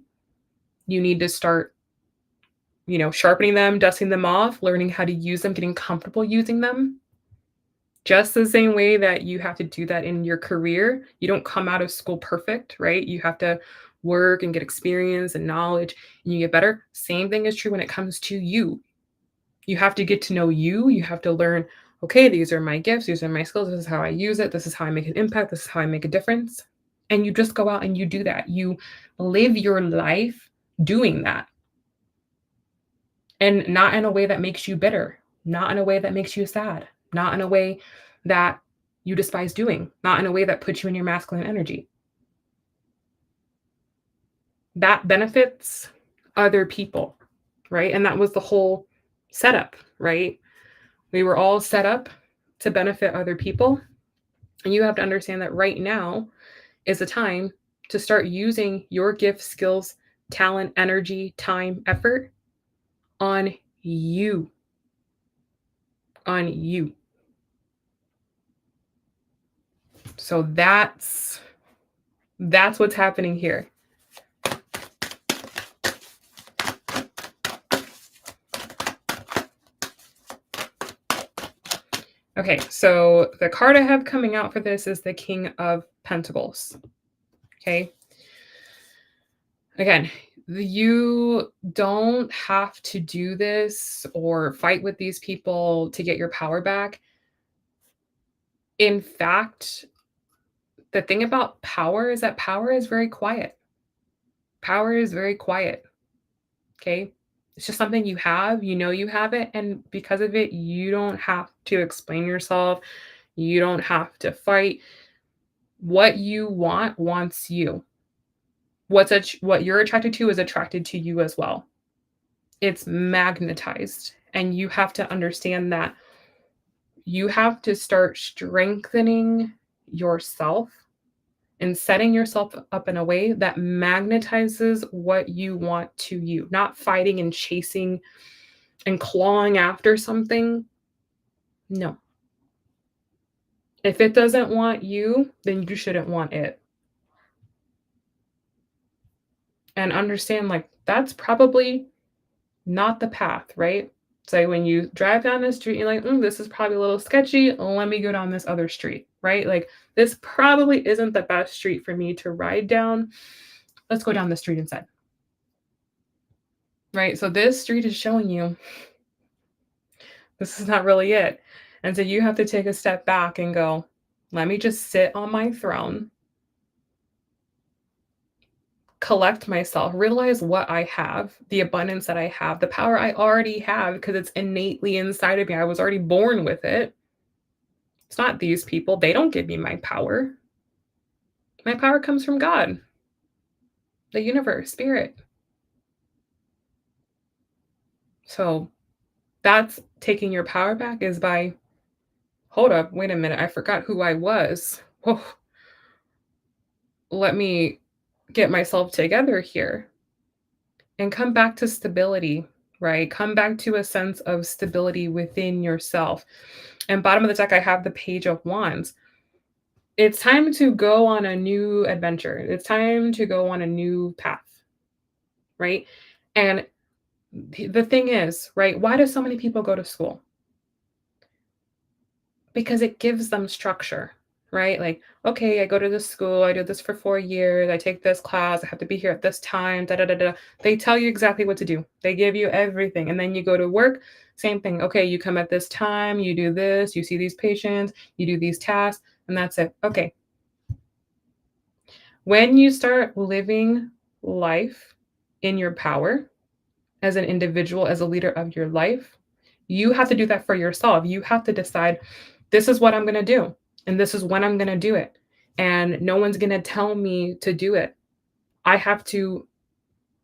You need to start, sharpening them, dusting them off, learning how to use them, getting comfortable using them. Just the same way that you have to do that in your career. You don't come out of school perfect, right? You have to work and get experience and knowledge, and you get better. Same thing is true when it comes to you. You have to get to know you. You have to learn, okay, these are my gifts, these are my skills, this is how I use it, this is how I make an impact, this is how I make a difference. And you just go out and you do that. You live your life doing that. And not in a way that makes you bitter, not in a way that makes you sad, not in a way that you despise doing, not in a way that puts you in your masculine energy. That benefits other people, right? And that was the whole setup, right? We were all set up to benefit other people. And you have to understand that right now is the time to start using your gifts, skills, talent, energy, time, effort on you. On you. So that's what's happening here. Okay, so the card I have coming out for this is the King of Pentacles. Okay. Again, you don't have to do this or fight with these people to get your power back. In fact, The thing about power is that power is very quiet. Power is very quiet. Okay. It's just something you have, you have it. And because of it, you don't have to explain yourself. You don't have to fight. What you want wants you. What you're attracted to is attracted to you as well. It's magnetized. And you have to understand that you have to start strengthening yourself and setting yourself up in a way that magnetizes what you want to you, not fighting and chasing and clawing after something. No. If it doesn't want you, then you shouldn't want it. And understand, like, that's probably not the path, right? So when you drive down the street, you're like, this is probably a little sketchy. Let me go down this other street, right? Like, this probably isn't the best street for me to ride down. Let's go down the street instead. Right? So this street is showing you this is not really it. And so you have to take a step back and go, let me just sit on my throne, collect myself, realize what I have, the abundance that I have, the power I already have because it's innately inside of me. I was already born with it. It's not these people. They don't give me my power. My power comes from God, the universe, spirit. So that's taking your power back is by, hold up, wait a minute, I forgot who I was. Whoa, let me get myself together here and come back to stability, right? Come back to a sense of stability within yourself. And bottom of the deck, I have the Page of Wands. It's time to go on a new adventure. It's time to go on a new path, right? And the thing is, right, why do so many people go to school? Because it gives them structure, right? Like, okay, I go to this school, I do this for 4 years, I take this class, I have to be here at this time, da da da da. They tell you exactly what to do. They give you everything. And then you go to work, same thing. Okay, you come at this time, you do this, you see these patients, you do these tasks, and that's it. Okay. When you start living life in your power as an individual, as a leader of your life, you have to do that for yourself. You have to decide, this is what I'm going to do, and this is when I'm going to do it. And no one's going to tell me to do it. I have to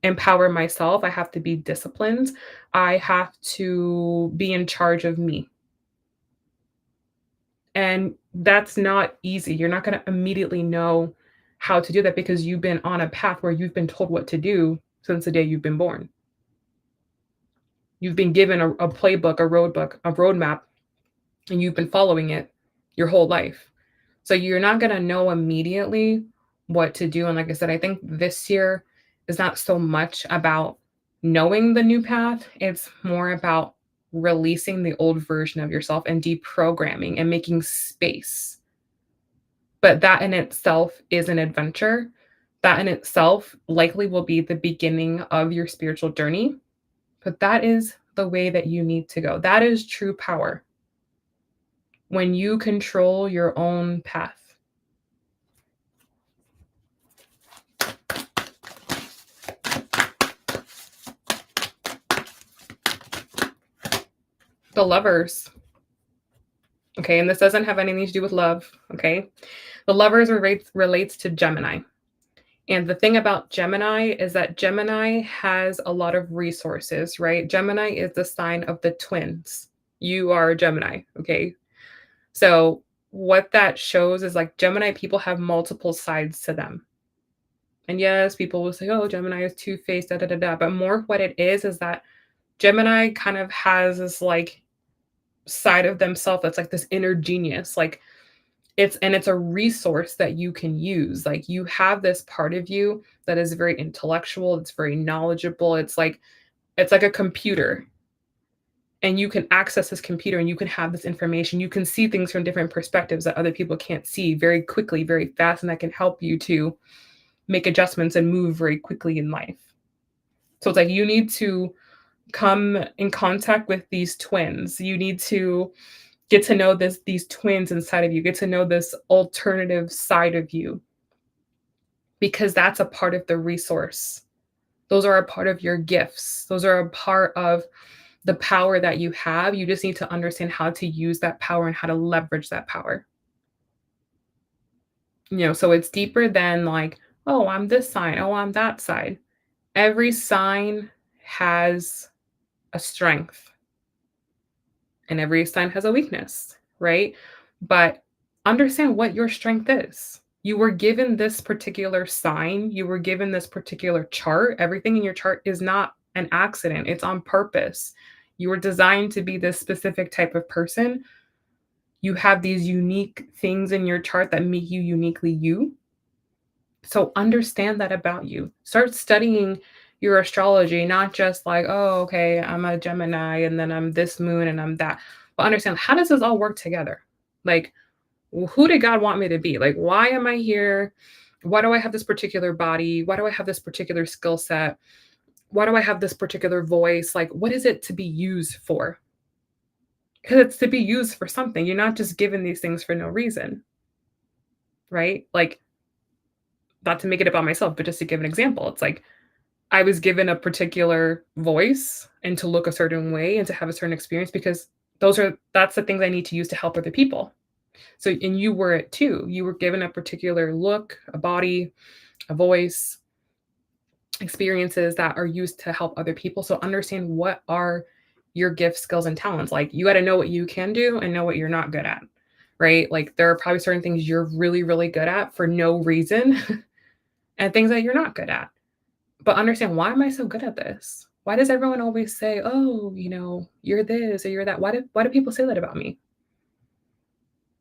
empower myself. I have to be disciplined. I have to be in charge of me. And that's not easy. You're not going to immediately know how to do that because you've been on a path where you've been told what to do since the day you've been born. You've been given a playbook, a roadmap, and you've been following it your whole life. So you're not going to know immediately what to do. And like I said, I think this year is not so much about knowing the new path, it's more about releasing the old version of yourself and deprogramming and making space. But that in itself is an adventure. That in itself likely will be the beginning of your spiritual journey. But that is the way that you need to go. That is true power. When you control your own path. The Lovers. Okay, and this doesn't have anything to do with love, okay? The Lovers relates to Gemini. And the thing about Gemini is that Gemini has a lot of resources, right? Gemini is the sign of the twins. You are a Gemini, okay? So what that shows is like Gemini people have multiple sides to them. And yes, people will say, oh, Gemini is two-faced, da da da da. But more what it is that Gemini kind of has this like side of themselves that's like this inner genius. Like it's a resource that you can use. Like you have this part of you that is very intellectual, it's very knowledgeable. It's like a computer. And you can access this computer and you can have this information. You can see things from different perspectives that other people can't see very quickly, very fast, and that can help you to make adjustments and move very quickly in life. So it's like you need to come in contact with these twins. You need to Get to know these twins inside of you, get to know this alternative side of you, because that's a part of the resource. Those are a part of your gifts. Those are a part of the power that you have. You just need to understand how to use that power and how to leverage that power. So it's deeper than like, oh, I'm this sign, oh, I'm that side. Every sign has a strength and every sign has a weakness, right? But understand what your strength is. You were given this particular sign, you were given this particular chart. Everything in your chart is not an accident, it's on purpose. You were designed to be this specific type of person. You have these unique things in your chart that make you uniquely you. So understand that about you. Start studying your astrology, not just like, oh, okay, I'm a Gemini and then I'm this moon and I'm that. But understand, how does this all work together? Like, who did God want me to be? Like, why am I here? Why do I have this particular body? Why do I have this particular skill set? Why do I have this particular voice? Like, what is it to be used for? Because it's to be used for something. You're not just given these things for no reason, right? Like, not to make it about myself, but just to give an example, it's like I was given a particular voice and to look a certain way and to have a certain experience because that's the things I need to use to help other people. So, and you were it too. You were given a particular look, a body, a voice, experiences that are used to help other people. So understand what are your gifts, skills, and talents. Like you got to know what you can do and know what you're not good at, right? Like there are probably certain things you're really, really good at for no reason and things that you're not good at. But understand, why am I so good at this? Why does everyone always say, oh, you're this or you're that? Why do people say that about me?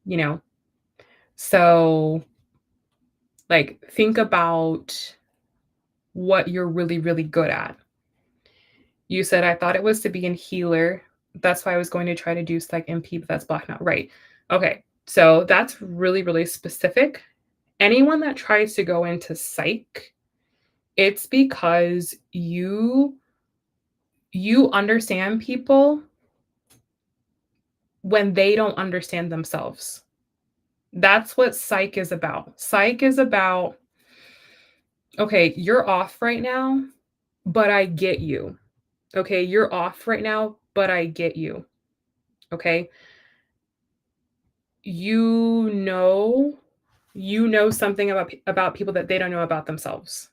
You know, so like think about what you're really, really good at. You said I thought it was to be a healer. That's why I was going to try to do psych MP, but that's blocked now. Right. Okay. So that's really, really specific. Anyone that tries to go into psych, it's because you understand people when they don't understand themselves. That's what psych is about. Psych is about, okay, you're off right now, but I get you. Okay, you're off right now, but I get you. Okay. You know something about people that they don't know about themselves.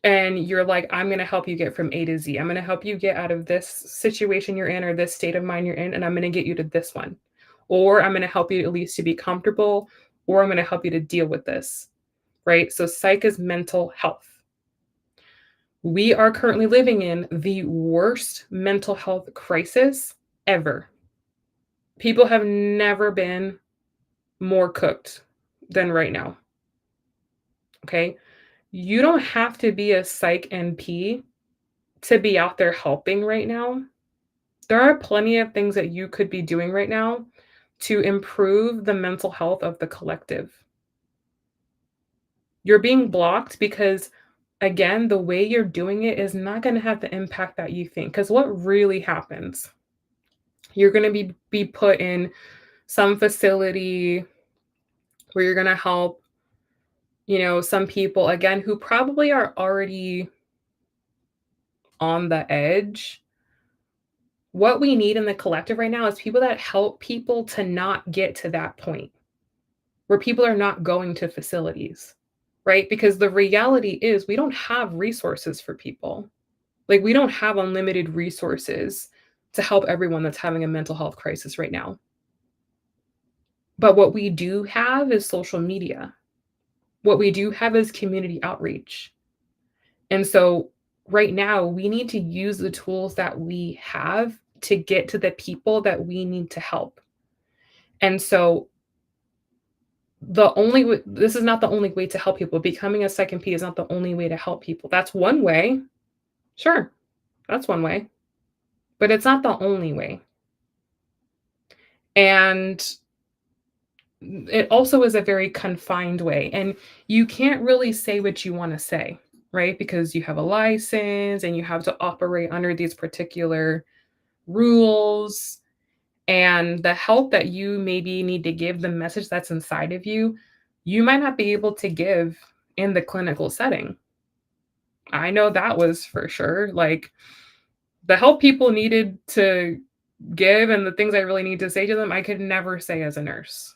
And you're like, I'm going to help you get from A to Z. I'm going to help you get out of this situation you're in or this state of mind you're in, and I'm going to get you to this one. Or I'm going to help you at least to be comfortable, or I'm going to help you to deal with this, right? So psych is mental health. We are currently living in the worst mental health crisis ever. People have never been more cooked than right now. Okay? You don't have to be a psych NP to be out there helping right now. There are plenty of things that you could be doing right now to improve the mental health of the collective. You're being blocked because, again, the way you're doing it is not going to have the impact that you think. Because what really happens, you're going to be put in some facility where you're going to help, some people, again, who probably are already on the edge. What we need in the collective right now is people that help people to not get to that point where people are not going to facilities, right? Because the reality is we don't have resources for people. Like we don't have unlimited resources to help everyone that's having a mental health crisis right now. But what we do have is social media. What we do have is community outreach. And so right now we need to use the tools that we have to get to the people that we need to help. And so this is not the only way to help people. Becoming a second P is not the only way to help people. That's one way. Sure. That's one way. But it's not the only way. And it also is a very confined way. And you can't really say what you want to say, right? Because you have a license and you have to operate under these particular rules. And the help that you maybe need to give, the message that's inside of you might not be able to give in the clinical setting. I know that was for sure. Like, the help people needed to give and the things I really need to say to them, I could never say as a nurse.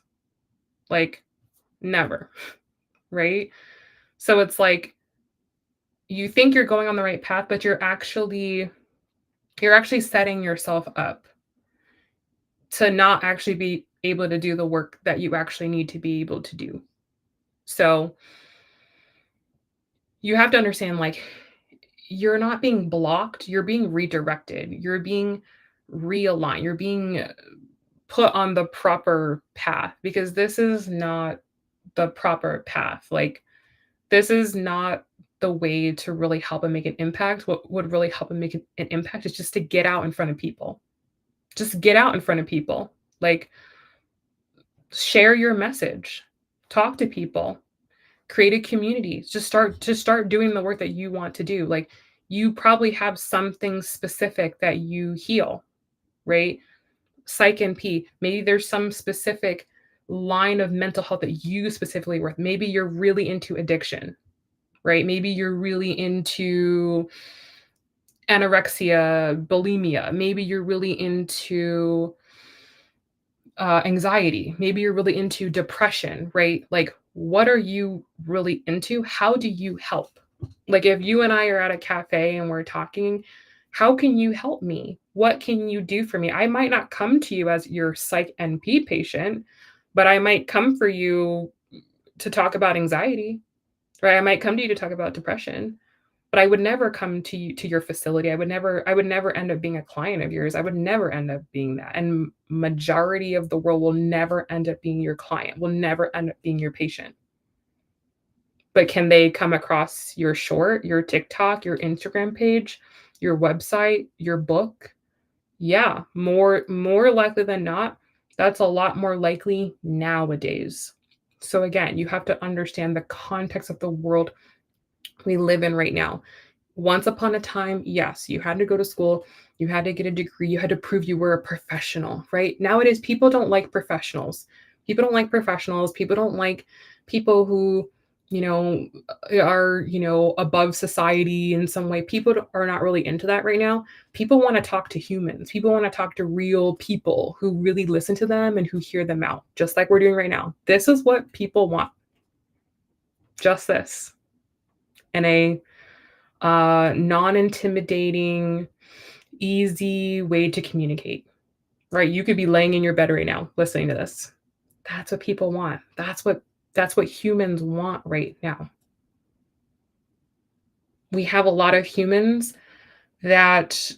Like, never, right? So it's like you think you're going on the right path, but you're actually setting yourself up to not actually be able to do the work that you actually need to be able to do. So, you have to understand, like, you're not being blocked, you're being redirected, you're being realigned, you're being put on the proper path because this is not the proper path. Like, this is not the way to really help and make an impact. What would really help and make an impact is just to get out in front of people. Just get out in front of people. Like, share your message. Talk to people. Create a community. Just start doing the work that you want to do. Like, you probably have something specific that you heal, right? Psych and P. Maybe there's some specific line of mental health that you specifically work. Maybe you're really into addiction, right? Maybe you're really into anorexia, bulimia. Maybe you're really into anxiety. Maybe you're really into depression, right? Like, what are you really into? How do you help? Like, if you and I are at a cafe and we're talking, how can you help me? What can you do for me? I might not come to you as your psych NP patient, but I might come for you to talk about anxiety, right? I might come to you to talk about depression, but I would never come to you to your facility. I would never end up being a client of yours. I would never end up being that. And majority of the world will never end up being your client, will never end up being your patient. But can they come across your short, your TikTok, your Instagram page, your website, your book? Yeah, more likely than not, that's a lot more likely nowadays. So again, you have to understand the context of the world we live in right now. Once upon a time, yes, you had to go to school, you had to get a degree, you had to prove you were a professional, right? Nowadays, people don't like professionals. People don't like professionals. People don't like people who, you know, are, above society in some way. People are not really into that right now. People want to talk to humans. People want to talk to real people who really listen to them and who hear them out, just like we're doing right now. This is what people want. Just this. And a non-intimidating, easy way to communicate, right? You could be laying in your bed right now listening to this. That's what people want. That's what humans want right now. We have a lot of humans that,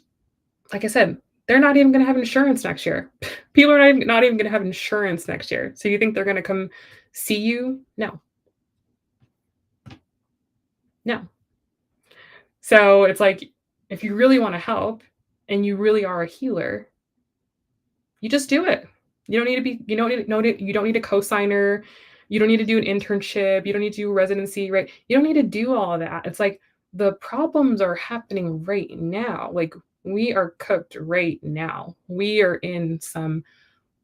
like I said, they're not even going to have insurance next year. People are not even going to have insurance next year. So you think they're going to come see you? No, no. So it's like, if you really want to help and you really are a healer, you just do it. You don't need a cosigner. You don't need to do an internship. You don't need to do a residency, right? You don't need to do all of that. It's like the problems are happening right now. Like, we are cooked right now. We are in some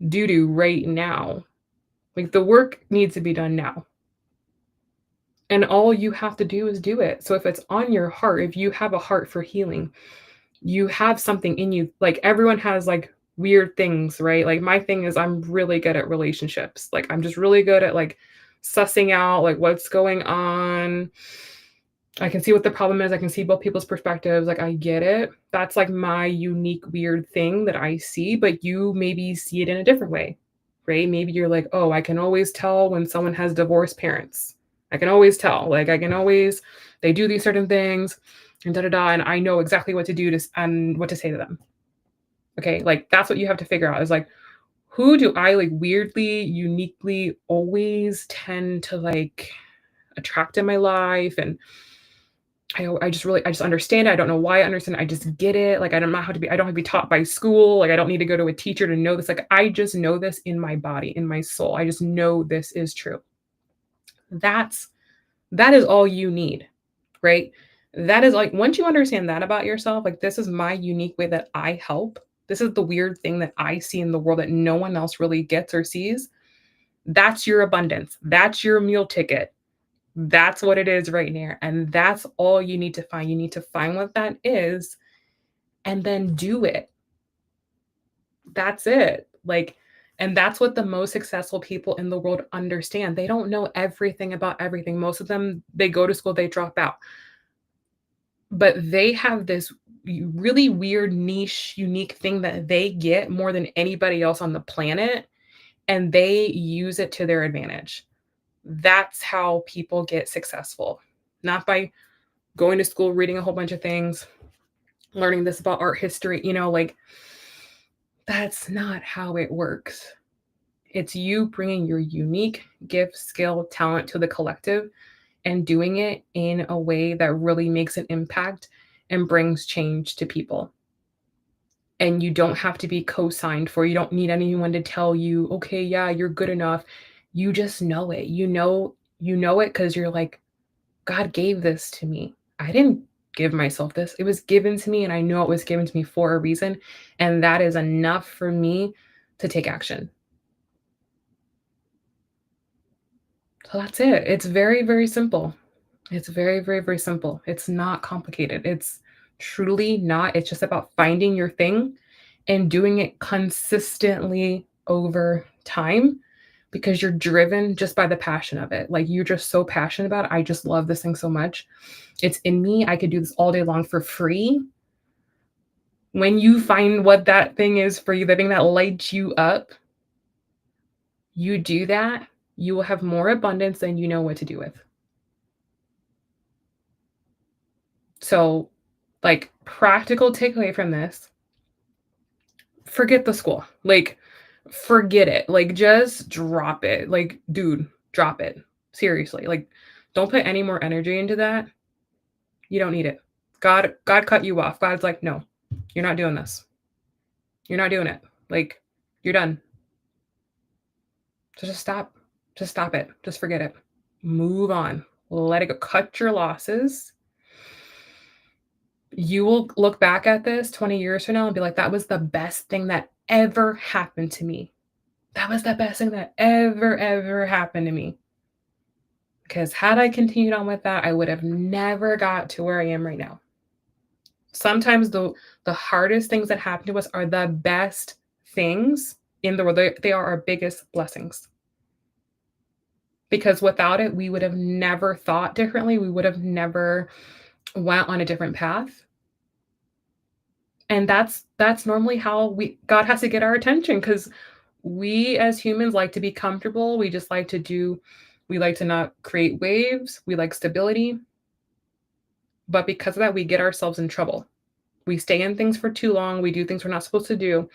doo-doo right now. Like, the work needs to be done now. And all you have to do is do it. So if it's on your heart, if you have a heart for healing, you have something in you. Like, everyone has like weird things, right? Like, my thing is I'm really good at relationships. Like, I'm just really good at like sussing out like what's going on. I can see what the problem is. I can see both people's perspectives. Like, I get it. That's like my unique weird thing that I see, but you maybe see it in a different way, right? Maybe you're like, "Oh, I can always tell when someone has divorced parents. I can always tell. Like, I can always they do these certain things and da da da, and I know exactly what to do and what to say to them." Okay, like, that's what you have to figure out is like, who do I like weirdly, uniquely always tend to like attract in my life, and I just understand it. I don't know why I understand it. I just get it. Like, I don't know how to be. I don't have to be taught by school. Like, I don't need to go to a teacher to know this. Like, I just know this in my body, in my soul. I just know this is true. That's that is all you need, right? That is like, once you understand that about yourself, like, this is my unique way that I help. This is the weird thing that I see in the world that no one else really gets or sees. That's your abundance. That's your meal ticket. That's what it is right now. And that's all you need to find. You need to find what that is and then do it. That's it. Like, and that's what the most successful people in the world understand. They don't know everything about everything. Most of them, they go to school, they drop out. But they have this really weird, niche, unique thing that they get more than anybody else on the planet, and they use it to their advantage. That's how people get successful, not by going to school, reading a whole bunch of things, learning this about art history, like that's not how it works. It's you bringing your unique gift, skill, talent to the collective and doing it in a way that really makes an impact and brings change to people. And you don't have to be co-signed for. You don't need anyone to tell you, "Okay, yeah, you're good enough." You just know it. You know it because you're like, God gave this to me. I didn't give myself this. It was given to me, and I know it was given to me for a reason. And that is enough for me to take action. So that's it. It's very, very simple. It's very, very, very simple. It's not complicated. It's truly not. It's just about finding your thing and doing it consistently over time because you're driven just by the passion of it. Like you're just so passionate about it. I just love this thing so much. It's in me. I could do this all day long for free. When you find what that thing is for you, the thing that lights you up, you do that, you will have more abundance than you know what to do with. So, like, practical takeaway from this, forget the school. Like, forget it. Like, just drop it. Like, dude, drop it. Seriously. Like, don't put any more energy into that. You don't need it. God cut you off. God's like, no, you're not doing this. You're not doing it. Like, you're done. So just stop. Just stop it. Just forget it. Move on. Let it go. Cut your losses. You will look back at this 20 years from now and be like, that was the best thing that ever happened to me. That was the best thing that ever happened to me. Because had I continued on with that, I would have never got to where I am right now. Sometimes the hardest things that happen to us are the best things in the world. They are our biggest blessings. Because without it, we would have never thought differently. We would have never went on a different path. And that's normally how God has to get our attention because we as humans like to be comfortable. We like to not create waves. We like stability. But because of that, we get ourselves in trouble. We stay in things for too long. We do things we're not supposed to do.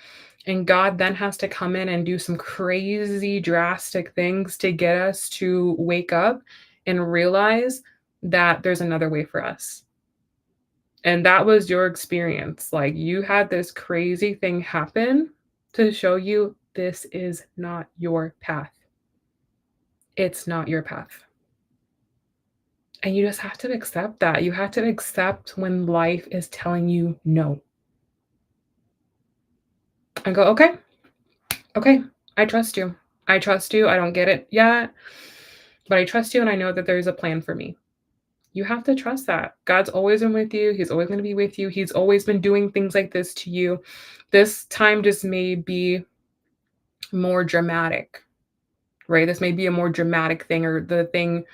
And God then has to come in and do some crazy, drastic things to get us to wake up and realize that there's another way for us. And that was your experience. Like you had this crazy thing happen to show you this is not your path. It's not your path. And you just have to accept that. You have to accept when life is telling you no. And go, okay, okay, I trust you. I trust you. I don't get it yet, but I trust you and I know that there's a plan for me. You have to trust that. God's always been with you. He's always going to be with you. He's always been doing things like this to you. This time just may be more dramatic, right? This may be a more dramatic thing or the thing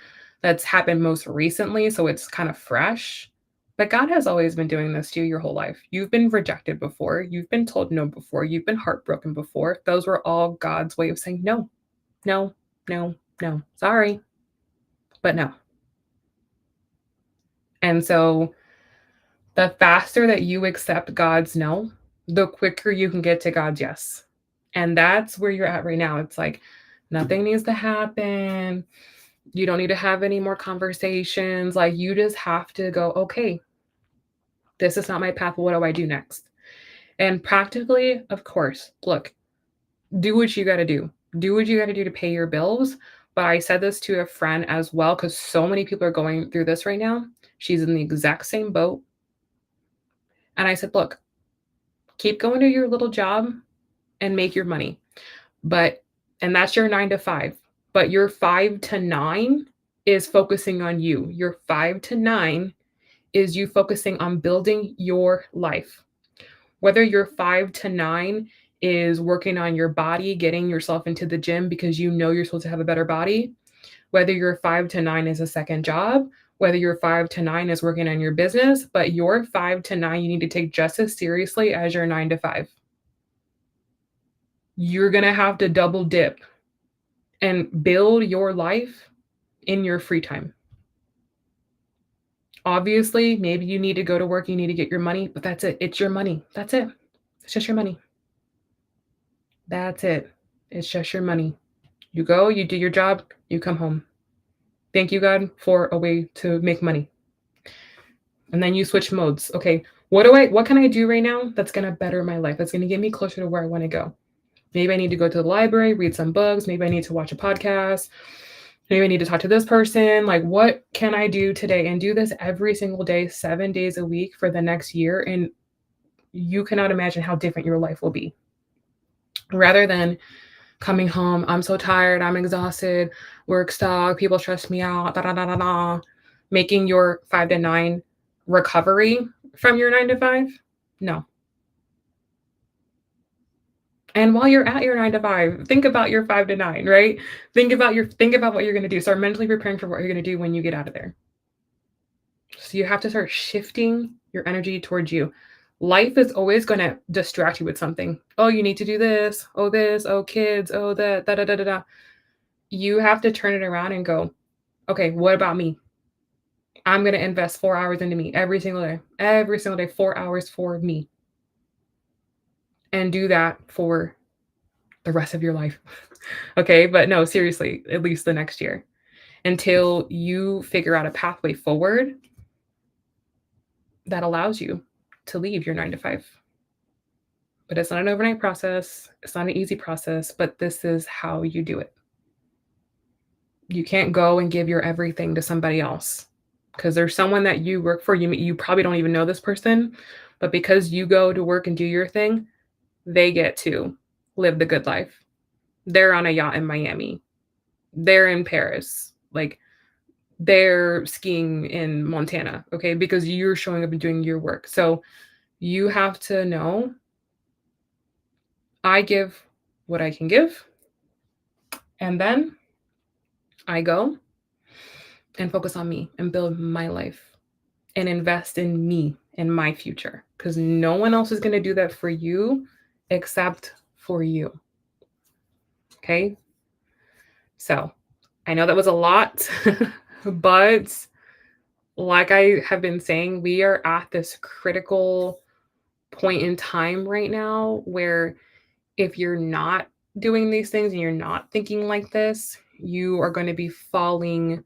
that's happened most recently. So it's kind of fresh. But God has always been doing this to you your whole life. You've been rejected before. You've been told no before. You've been heartbroken before. Those were all God's way of saying no, no, no, no. Sorry, but no. And so the faster that you accept God's no, the quicker you can get to God's yes. And that's where you're at right now. It's like nothing needs to happen. You don't need to have any more conversations. Like you just have to go, okay, this is not my path. What do I do next? And practically, of course, look, do what you got to do. Do what you got to do to pay your bills. But I said this to a friend as well, because so many people are going through this right now. She's in the exact same boat. And I said, look, Keep going to your little job and make your money. But and that's your 9 to 5. But your 5 to 9 is focusing on you. Your 5 to 9 is you focusing on building your life. Whether your 5 to 9 is working on your body, getting yourself into the gym because you know you're supposed to have a better body, whether your 5 to 9 is a second job, whether your 5 to 9 is working on your business, but your 5 to 9 you need to take just as seriously as your 9 to 5. You're going to have to double dip and build your life in your free time. Obviously, maybe you need to go to work, you need to get your money, but that's it. It's your money. That's it. It's just your money. That's it. It's just your money. You go, you do your job, you come home. Thank you, God, for a way to make money. And then you switch modes. Okay, what can I do right now that's gonna better my life? That's gonna get me closer to where I want to go. Maybe I need to go to the library, read some books, maybe I need to watch a podcast, maybe I need to talk to this person. Like, what can I do today? And do this every single day, 7 days a week for the next year. And you cannot imagine how different your life will be. Rather than coming home, I'm so tired, I'm exhausted, work stuck, people stress me out, da da da da da. Making your 5 to 9 recovery from your 9 to 5? No. And while you're at your 9 to 5, think about your 5 to 9, right? Think about what you're gonna do. Start mentally preparing for what you're gonna do when you get out of there. So you have to start shifting your energy towards you. Life is always gonna distract you with something. Oh, you need to do this. Oh, kids. Oh, that, da da da da da. You have to turn it around and go, okay, what about me? I'm going to invest 4 hours into me every single day, 4 hours for me. And do that for the rest of your life. Okay. But no, seriously, at least the next year until you figure out a pathway forward that allows you to leave your 9 to 5. But it's not an overnight process. It's not an easy process, but this is how you do it. You can't go and give your everything to somebody else because there's someone that you work for. You probably don't even know this person, but because you go to work and do your thing, they get to live the good life. They're on a yacht in Miami. They're in Paris. Like, they're skiing in Montana, okay? Because you're showing up and doing your work. So you have to know, I give what I can give, and then I go and focus on me and build my life and invest in me and my future because no one else is going to do that for you except for you. Okay. So I know that was a lot, but like I have been saying, we are at this critical point in time right now where if you're not doing these things and you're not thinking like this, you are going to be falling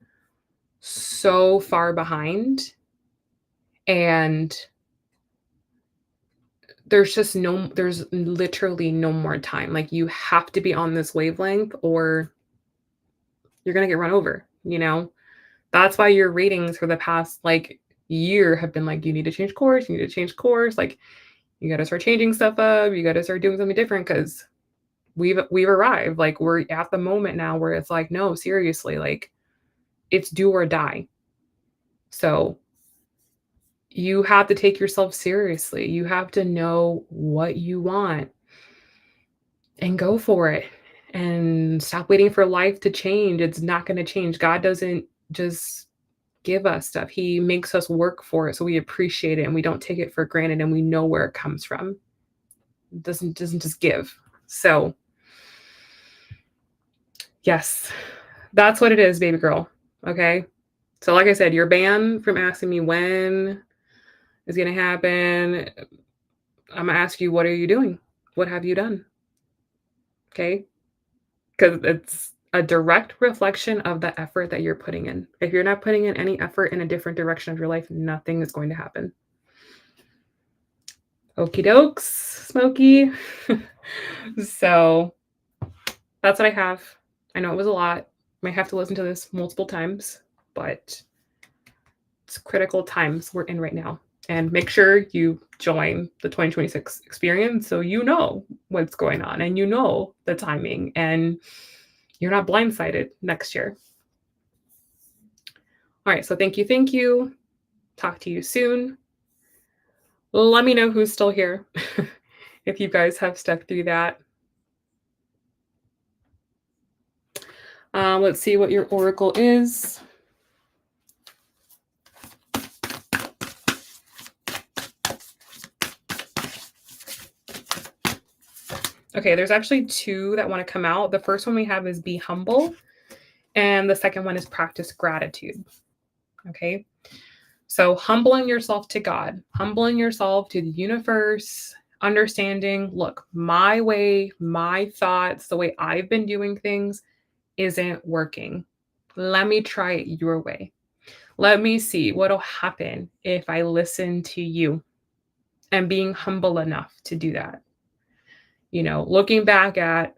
so far behind. And there's literally no more time. Like, you have to be on this wavelength or you're going to get run over, you know? That's why your ratings for the past like year have been like, you need to change course, you need to change course. Like, you got to start changing stuff up. You got to start doing something different because we've arrived. Like, we're at the moment now where it's like, no, seriously, like, it's do or die. So you have to take yourself seriously. You have to know what you want and go for it and stop waiting for life to change. It's not going to change. God doesn't just give us stuff. He makes us work for it so we appreciate it and we don't take it for granted and we know where it comes from. It doesn't just give. So yes, that's what it is, baby girl. Okay? So like I said, you're banned from asking me when is going to happen. I'm going to ask you, what are you doing? What have you done? Okay? Because it's a direct reflection of the effort that you're putting in. If you're not putting in any effort in a different direction of your life, nothing is going to happen. Okie dokes, Smokey. So that's what I have. I know it was a lot. Might have to listen to this multiple times, but it's critical times we're in right now. And make sure you join the 2026 experience so you know what's going on and you know the timing and you're not blindsided next year. All right, so thank you. Thank you. Talk to you soon. Let me know who's still here if you guys have stuck through that. Let's see what your oracle is. Okay, there's actually two that want to come out. The first one we have is be humble, and the second one is practice gratitude. Okay, so humbling yourself to God, humbling yourself to the universe, understanding, look, my way, my thoughts, the way I've been doing things isn't working. Let me try it your way. Let me see what'll happen if I listen to you, and being humble enough to do that. Looking back at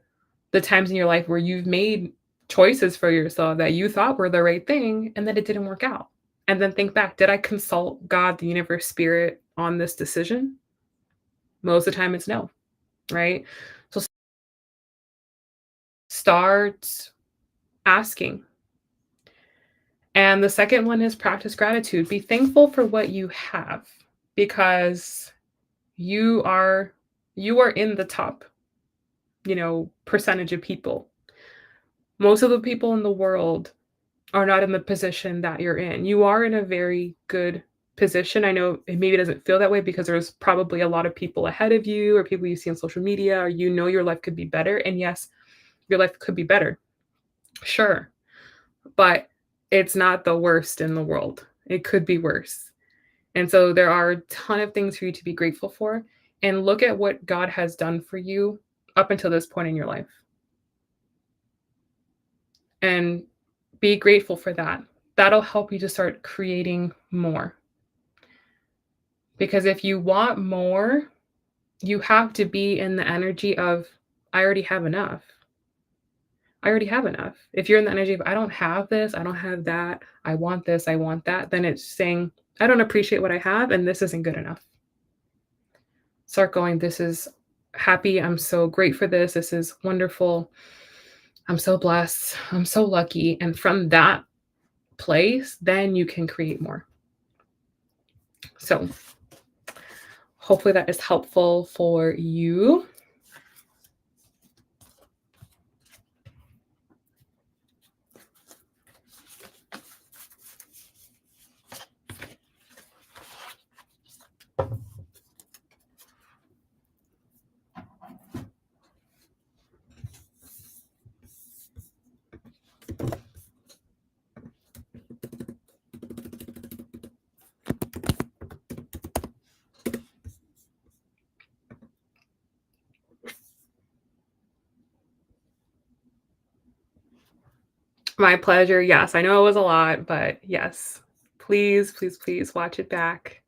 the times in your life where you've made choices for yourself that you thought were the right thing and then it didn't work out. And then think back, did I consult God, the universe, spirit on this decision? Most of the time it's no, right? So start asking. And the second one is practice gratitude. Be thankful for what you have because you are you are in the top, percentage of people. Most of the people in the world are not in the position that you're in. You are in a very good position. I know it maybe doesn't feel that way because there's probably a lot of people ahead of you or people you see on social media or your life could be better. And yes, your life could be better. Sure. But it's not the worst in the world. It could be worse. And so there are a ton of things for you to be grateful for and look at what God has done for you up until this point in your life. And be grateful for that. That'll help you to start creating more. Because if you want more, you have to be in the energy of, I already have enough. I already have enough. If you're in the energy of, I don't have this, I don't have that, I want this, I want that, then it's saying, I don't appreciate what I have, and this isn't good enough. Start going, this is happy. I'm so great for this. This is wonderful. I'm so blessed. I'm so lucky. And from that place, then you can create more. So hopefully that is helpful for you. My pleasure. Yes, I know it was a lot, but yes, please, please, please watch it back.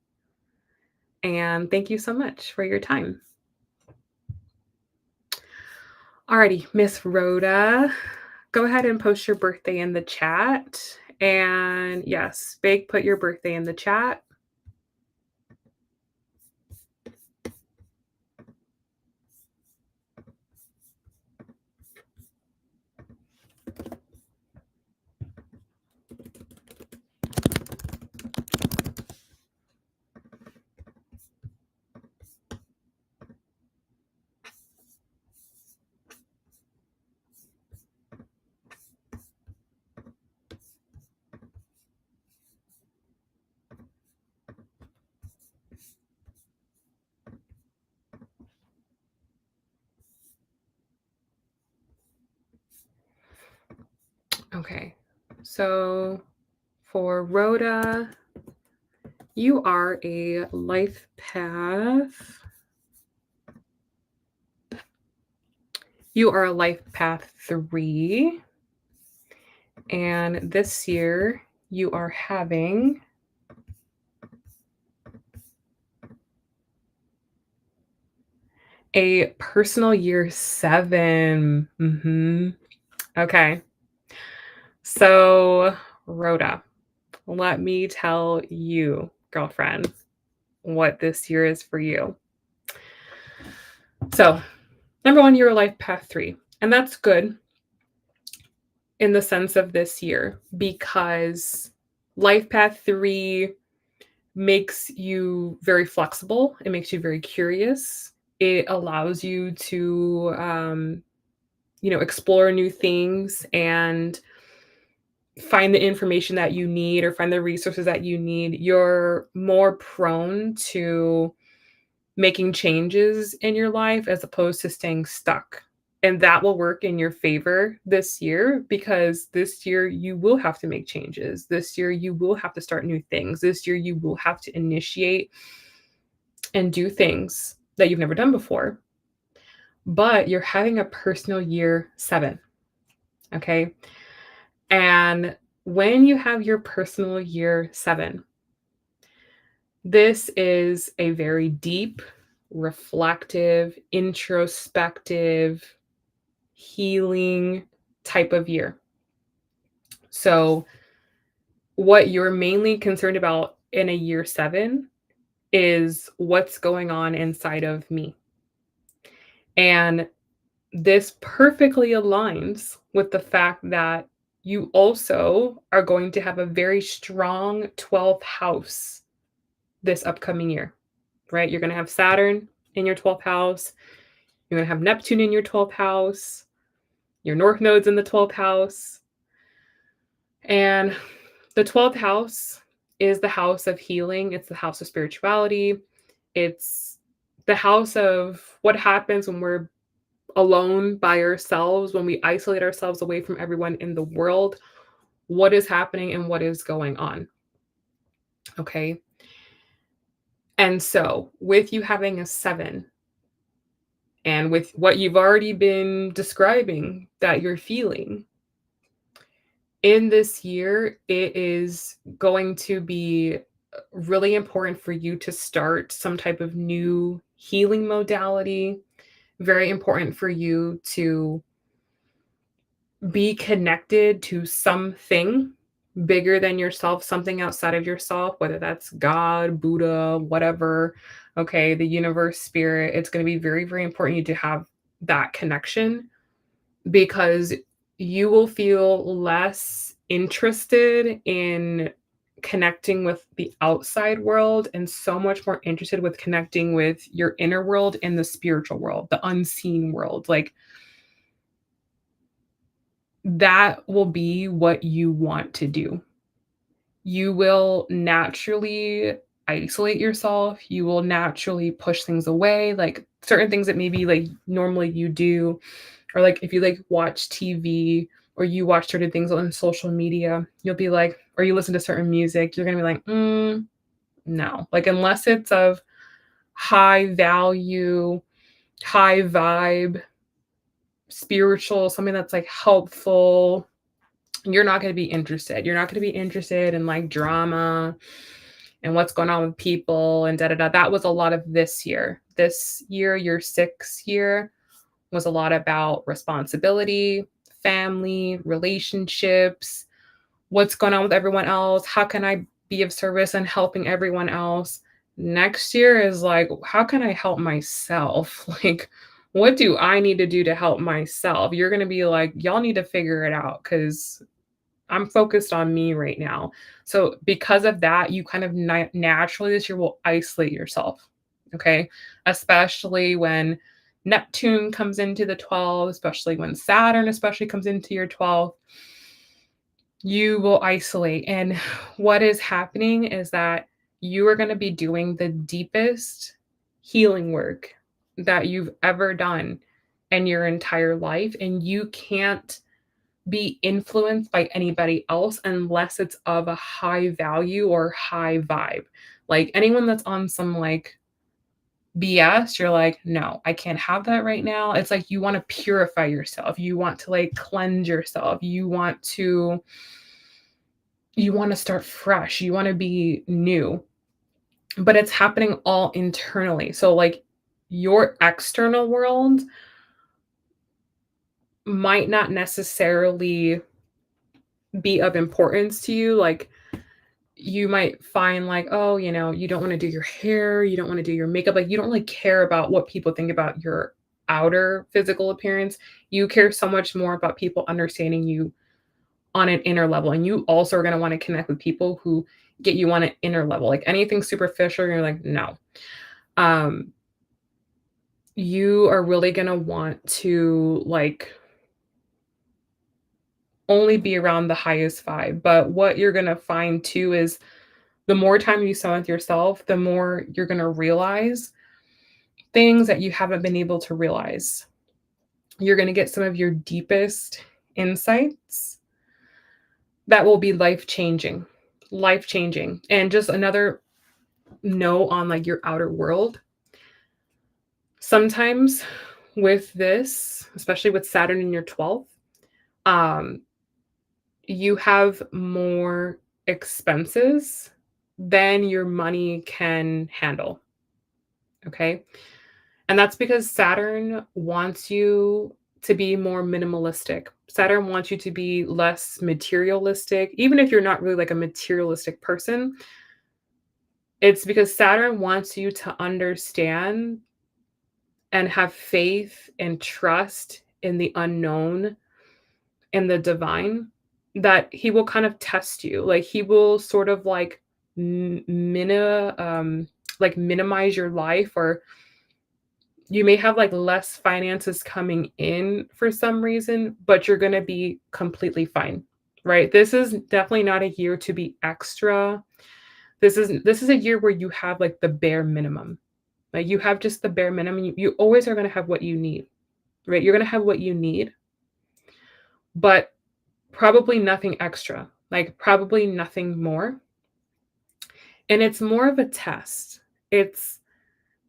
And thank you so much for your time. Alrighty, Miss Rhoda, go ahead and post your birthday in the chat. And yes, Bake, put your birthday in the chat. Okay, so for Rhoda, you are a life path. You are a life path 3. And this year you are having a personal year 7. Okay. So, Rhoda, let me tell you, girlfriend, what this year is for you. So, number one, you're a life path 3. And that's good in the sense of this year because life path 3 makes you very flexible. It makes you very curious. It allows you to, explore new things and find the information that you need or find the resources that you need. You're more prone to making changes in your life as opposed to staying stuck. And that will work in your favor this year because this year you will have to make changes. This year you will have to start new things. This year you will have to initiate and do things that you've never done before. But you're having a personal year 7. Okay. And when you have your personal year 7, this is a very deep, reflective, introspective, healing type of year. So, what you're mainly concerned about in a year 7 is what's going on inside of me. And this perfectly aligns with the fact that you also are going to have a very strong 12th house this upcoming year, right? You're going to have Saturn in your 12th house. You're going to have Neptune in your 12th house. Your North Node's in the 12th house. And the 12th house is the house of healing. It's the house of spirituality. It's the house of what happens when we're alone by ourselves, when we isolate ourselves away from everyone in the world, what is happening and what is going on. Okay. And so, with you having a 7, and with what you've already been describing that you're feeling, in this year, it is going to be really important for you to start some type of new healing modality. Very important for you to be connected to something bigger than yourself, something outside of yourself, whether that's God, Buddha, whatever, okay, the universe, spirit. It's going to be very, very important you to have that connection because you will feel less interested in connecting with the outside world and so much more interested with connecting with your inner world and the spiritual world, the unseen world. Like that will be what you want to do. You will naturally isolate yourself. You will naturally push things away, like certain things that maybe like normally you do, or like if you like watch TV or you watch certain things on social media, you'll be like, or you listen to certain music, you're gonna be like, no, like unless it's of high value, high vibe, spiritual, something that's like helpful, you're not going to be interested. You're not going to be interested in like drama and what's going on with people and da da da. That was a lot of this year. This year, your 6th year, was a lot about responsibility, family, relationships, what's going on with everyone else. How can I be of service and helping everyone else? Next year is like, how can I help myself? Like, what do I need to do to help myself? You're going to be like, y'all need to figure it out because I'm focused on me right now. So because of that, you kind of naturally this year will isolate yourself. Okay. Especially when Neptune comes into the 12th, especially when Saturn especially comes into your 12th, you will isolate. And what is happening is that you are going to be doing the deepest healing work that you've ever done in your entire life. And you can't be influenced by anybody else unless it's of a high value or high vibe. Like anyone that's on some like BS, you're like, no, I can't have that right now. It's like you want to purify yourself. You want to like cleanse yourself. You want to start fresh. You want to be new. But it's happening all internally. So like your external world might not necessarily be of importance to you. Like you might find like, oh, you don't want to do your hair, you don't want to do your makeup, like you don't really care about what people think about your outer physical appearance. You care so much more about people understanding you on an inner level. And you also are going to want to connect with people who get you on an inner level. Like anything superficial, you're like, no. Um, you are really going to want to like only be around the highest vibe. But what you're going to find too is the more time you spend with yourself, the more you're going to realize things that you haven't been able to realize. You're going to get some of your deepest insights that will be life changing. Life changing. And just another note on like your outer world. Sometimes with this, especially with Saturn in your 12th, um, you have more expenses than your money can handle. Okay. And that's because Saturn wants you to be more minimalistic. Saturn wants you to be less materialistic. Even if you're not really like a materialistic person, it's because Saturn wants you to understand and have faith and trust in the unknown and the divine, that he will kind of test you. Like he will sort of like like minimize your life, or you may have like less finances coming in for some reason, but you're going to be completely fine. Right? This is definitely not a year to be extra. This is a year where you have like the bare minimum. Like you have just the bare minimum. You always are going to have what you need. Right? You're going to have what you need, but probably nothing extra. Like probably nothing more. And it's more of a test. It's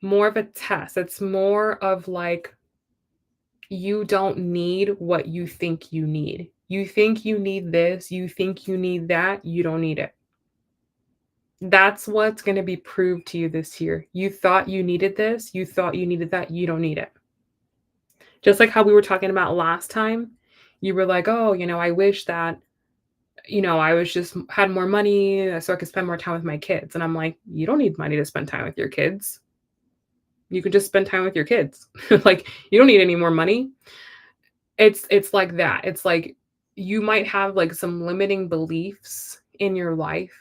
more of a test. It's more of like, you don't need what you think you need. You think you need this, you think you need that, you don't need it. That's what's going to be proved to you this year. You thought you needed this, you thought you needed that, you don't need it. Just like how we were talking about last time, you were like, "Oh, I wish that, I was just had more money so I could spend more time with my kids." And I'm like, "You don't need money to spend time with your kids. You can just spend time with your kids." Like, you don't need any more money. It's like that. It's like you might have like some limiting beliefs in your life.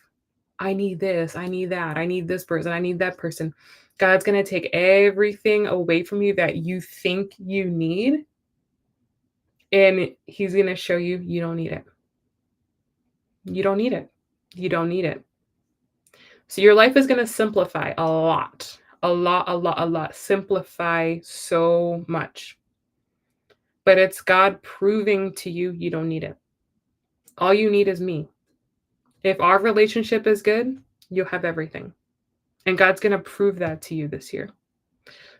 I need this, I need that, I need this person, I need that person. God's going to take everything away from you that you think you need, and he's going to show you you don't need it. You don't need it. You don't need it. So your life is going to simplify a lot. A lot, a lot, a lot. Simplify so much. But it's God proving to you you don't need it. All you need is me. If our relationship is good, you'll have everything. And God's going to prove that to you this year.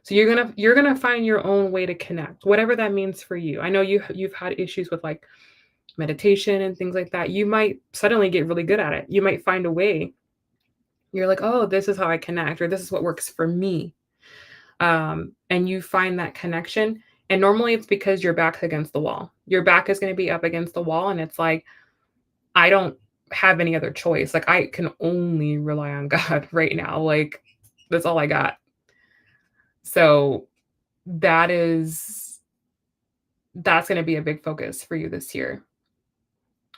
So you're going to find your own way to connect, whatever that means for you. I know you've had issues with like meditation and things like that. You might suddenly get really good at it. You might find a way. You're like, "Oh, this is how I connect," or "This is what works for me." And you find that connection. And normally it's because your back's against the wall. Your back is going to be up against the wall. And it's like, I don't have any other choice. Like, I can only rely on God right now. Like, that's all I got. So that is that's going to be a big focus for you this year.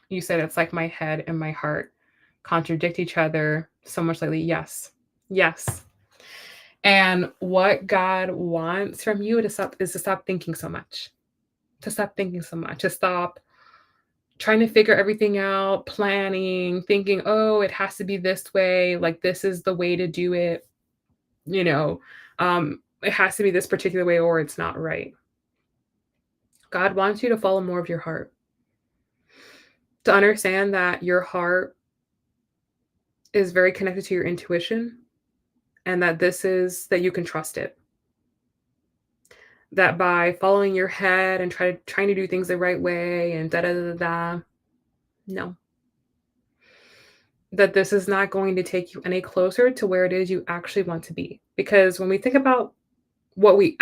You said it's like my head and my heart contradict each other so much lately. Yes. Yes. And what God wants from you is to stop thinking so much. To stop thinking so much. To stop trying to figure everything out, planning, thinking, "Oh, it has to be this way, like this is the way to do it." You know, it has to be this particular way or it's not right. God wants you to follow more of your heart. To understand that your heart is very connected to your intuition, and that that you can trust it. That by following your head and trying to do things the right way and da da da da, no. That this is not going to take you any closer to where it is you actually want to be. Because when we think about what what we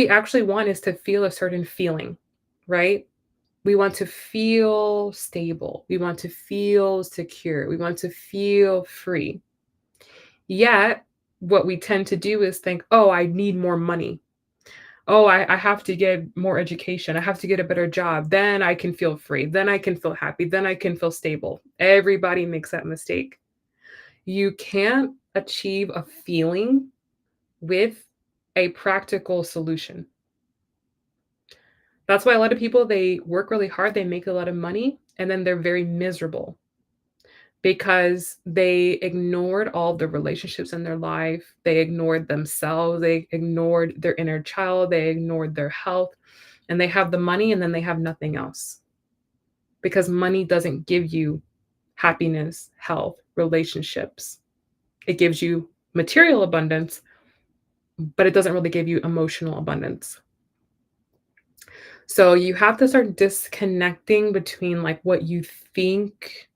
actually want is to feel a certain feeling, right? We want to feel stable. We want to feel secure. We want to feel free. Yet, what we tend to do is think, oh, I need more money. Oh, I have to get more education. I have to get a better job. Then I can feel free. Then I can feel happy. Then I can feel stable. Everybody makes that mistake. You can't achieve a feeling with a practical solution. That's why a lot of people, they work really hard, they make a lot of money, and then they're very miserable because they ignored all the relationships in their life. They ignored themselves. They ignored their inner child. They ignored their health. And they have the money and then they have nothing else because money doesn't give you happiness, health, relationships. It gives you material abundance, but it doesn't really give you emotional abundance. So you have to start disconnecting between like what you think,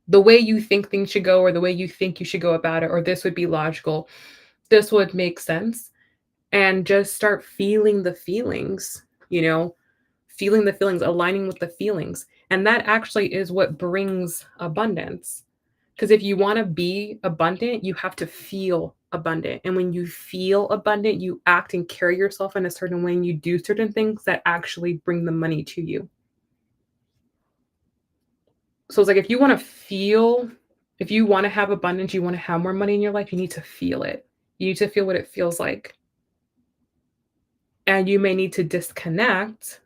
the way you think things should go, or the way you think you should go about it, or this would be logical, this would make sense, and just start feeling the feelings, feeling the feelings, aligning with the feelings. And that actually is what brings abundance. Because if you want to be abundant, you have to feel abundant. And when you feel abundant, you act and carry yourself in a certain way, and you do certain things that actually bring the money to you. So it's like if you want to feel, if you want to have abundance, you want to have more money in your life, you need to feel it. You need to feel what it feels like. And you may need to disconnect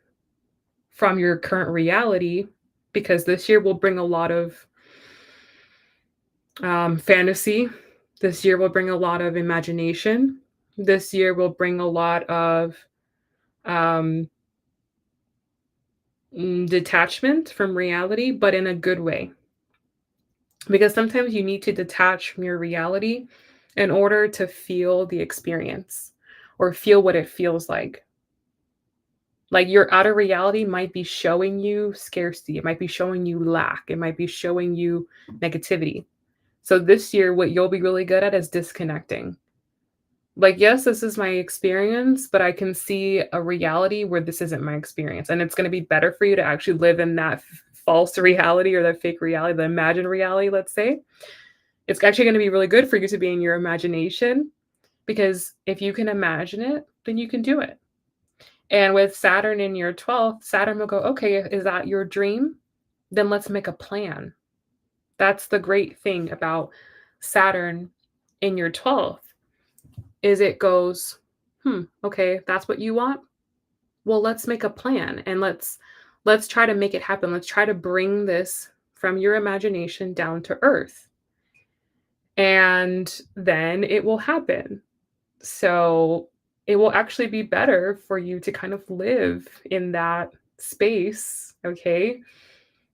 from your current reality because this year will bring a lot of fantasy. This year will bring a lot of imagination. This year will bring a lot of um, detachment from reality, but in a good way. Because sometimes you need to detach from your reality in order to feel the experience or feel what it feels like. Like your outer reality might be showing you scarcity, it might be showing you lack, it might be showing you negativity. So this year, what you'll be really good at is disconnecting. Like, yes, this is my experience, but I can see a reality where this isn't my experience. And it's going to be better for you to actually live in that false reality or that fake reality, the imagined reality, let's say. It's actually going to be really good for you to be in your imagination because if you can imagine it, then you can do it. And with Saturn in your 12th, Saturn will go, okay, is that your dream? Then let's make a plan. That's the great thing about Saturn in your 12th is it goes, okay, that's what you want. Well, let's make a plan and let's try to make it happen. Let's try to bring this from your imagination down to earth. And then it will happen. So it will actually be better for you to kind of live in that space, okay?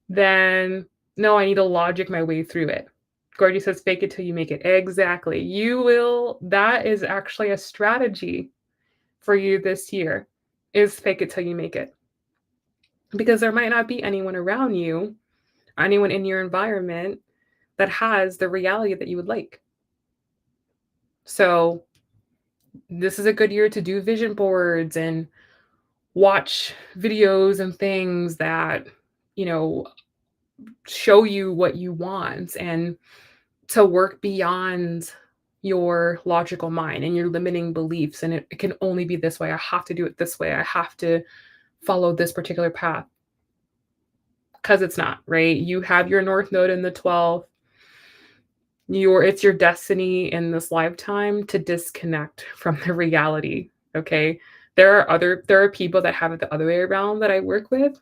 Then, no, I need to logic my way through it. Gordy says, fake it till you make it. Exactly. You will, that is actually a strategy for you this year, is fake it till you make it. Because there might not be anyone around you, anyone in your environment that has the reality that you would like. So this is a good year to do vision boards and watch videos and things that, you know, show you what you want and to work beyond your logical mind and your limiting beliefs. And it can only be this way. I have to do it this way. I have to follow this particular path because it's not, right? You have your North Node in the 12th. It's your destiny in this lifetime to disconnect from the reality. Okay. There are people that have it the other way around that I work with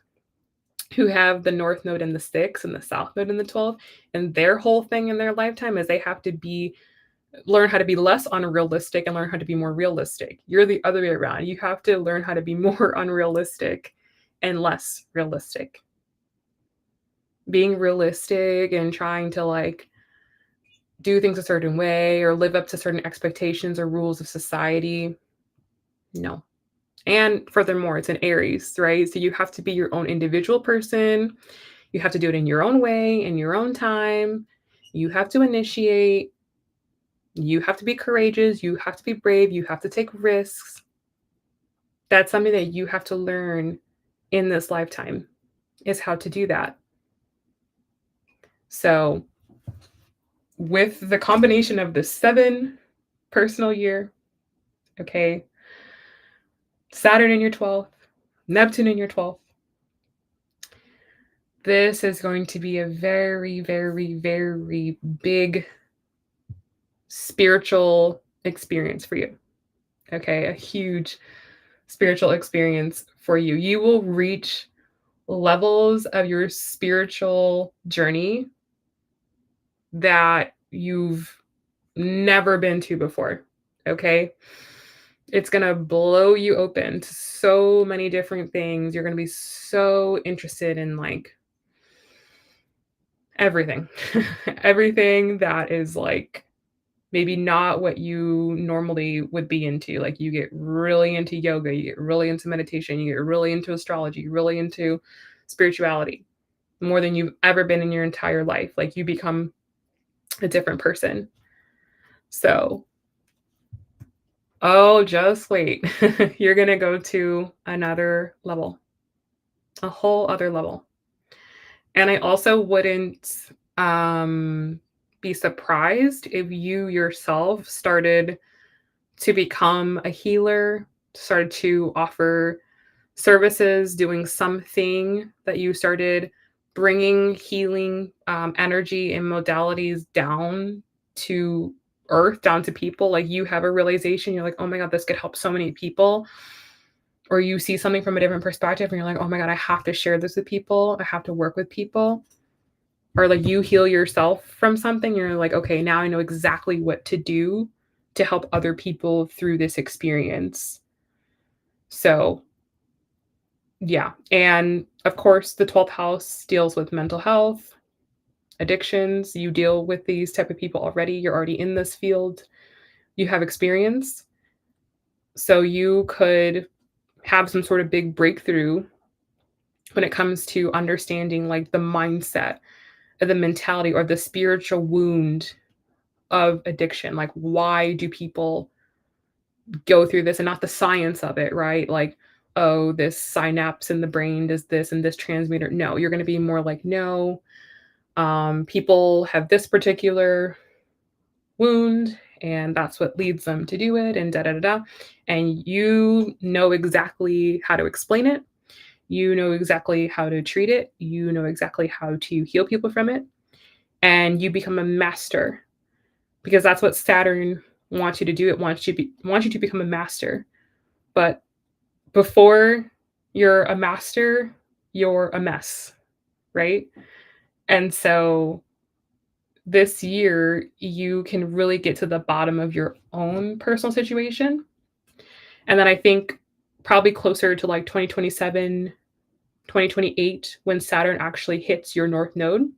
who have the North Node in the 6 and the South Node in the 12. And their whole thing in their lifetime is they have to learn how to be less unrealistic and learn how to be more realistic. You're the other way around. You have to learn how to be more unrealistic and less realistic. Being realistic and trying to like do things a certain way or live up to certain expectations or rules of society. No. And furthermore, it's an Aries, right? So you have to be your own individual person. You have to do it in your own way, in your own time. You have to initiate. You have to be courageous. You have to be brave. You have to take risks. That's something that you have to learn in this lifetime. is how to do that. So, with the combination of the 7 personal year, okay, Saturn in your 12th, Neptune in your 12th, this is going to be a very, very, very big spiritual experience for you. Okay, a huge spiritual experience for you. You will reach levels of your spiritual journey that you've never been to before. Okay. It's going to blow you open to so many different things. You're going to be so interested in like everything, everything that is like maybe not what you normally would be into. Like you get really into yoga, you get really into meditation, you get really into astrology, really into spirituality more than you've ever been in your entire life. Like you become a different person. So, oh, just wait. You're going to go to another level, a whole other level. And I also wouldn't be surprised if you yourself started to become a healer, started to offer services, doing something that you started bringing healing energy and modalities down to earth, down to people. Like you have a realization, you're like, oh my God, this could help so many people. Or you see something from a different perspective and you're like, oh my God, I have to share this with people. I have to work with people. Or like you heal yourself from something, you're like, okay, now I know exactly what to do to help other people through this experience. So, yeah. And of course, the 12th house deals with mental health, addictions. You deal with these type of people already. You're already in this field. You have experience. So you could have some sort of big breakthrough when it comes to understanding like the mindset or the mentality or the spiritual wound of addiction. Like, why do people go through this and not the science of it, right? Like, oh, this synapse in the brain does this and this transmitter. No, you're going to be more like, no, people have this particular wound and that's what leads them to do it and da da da da. And you know exactly how to explain it. You know exactly how to treat it. You know exactly how to heal people from it. And you become a master because that's what Saturn wants you to do. It wants you to become a master. But before you're a master, you're a mess, right? And so this year, you can really get to the bottom of your own personal situation. And then I think probably closer to like 2027, 2028, when Saturn actually hits your North Node,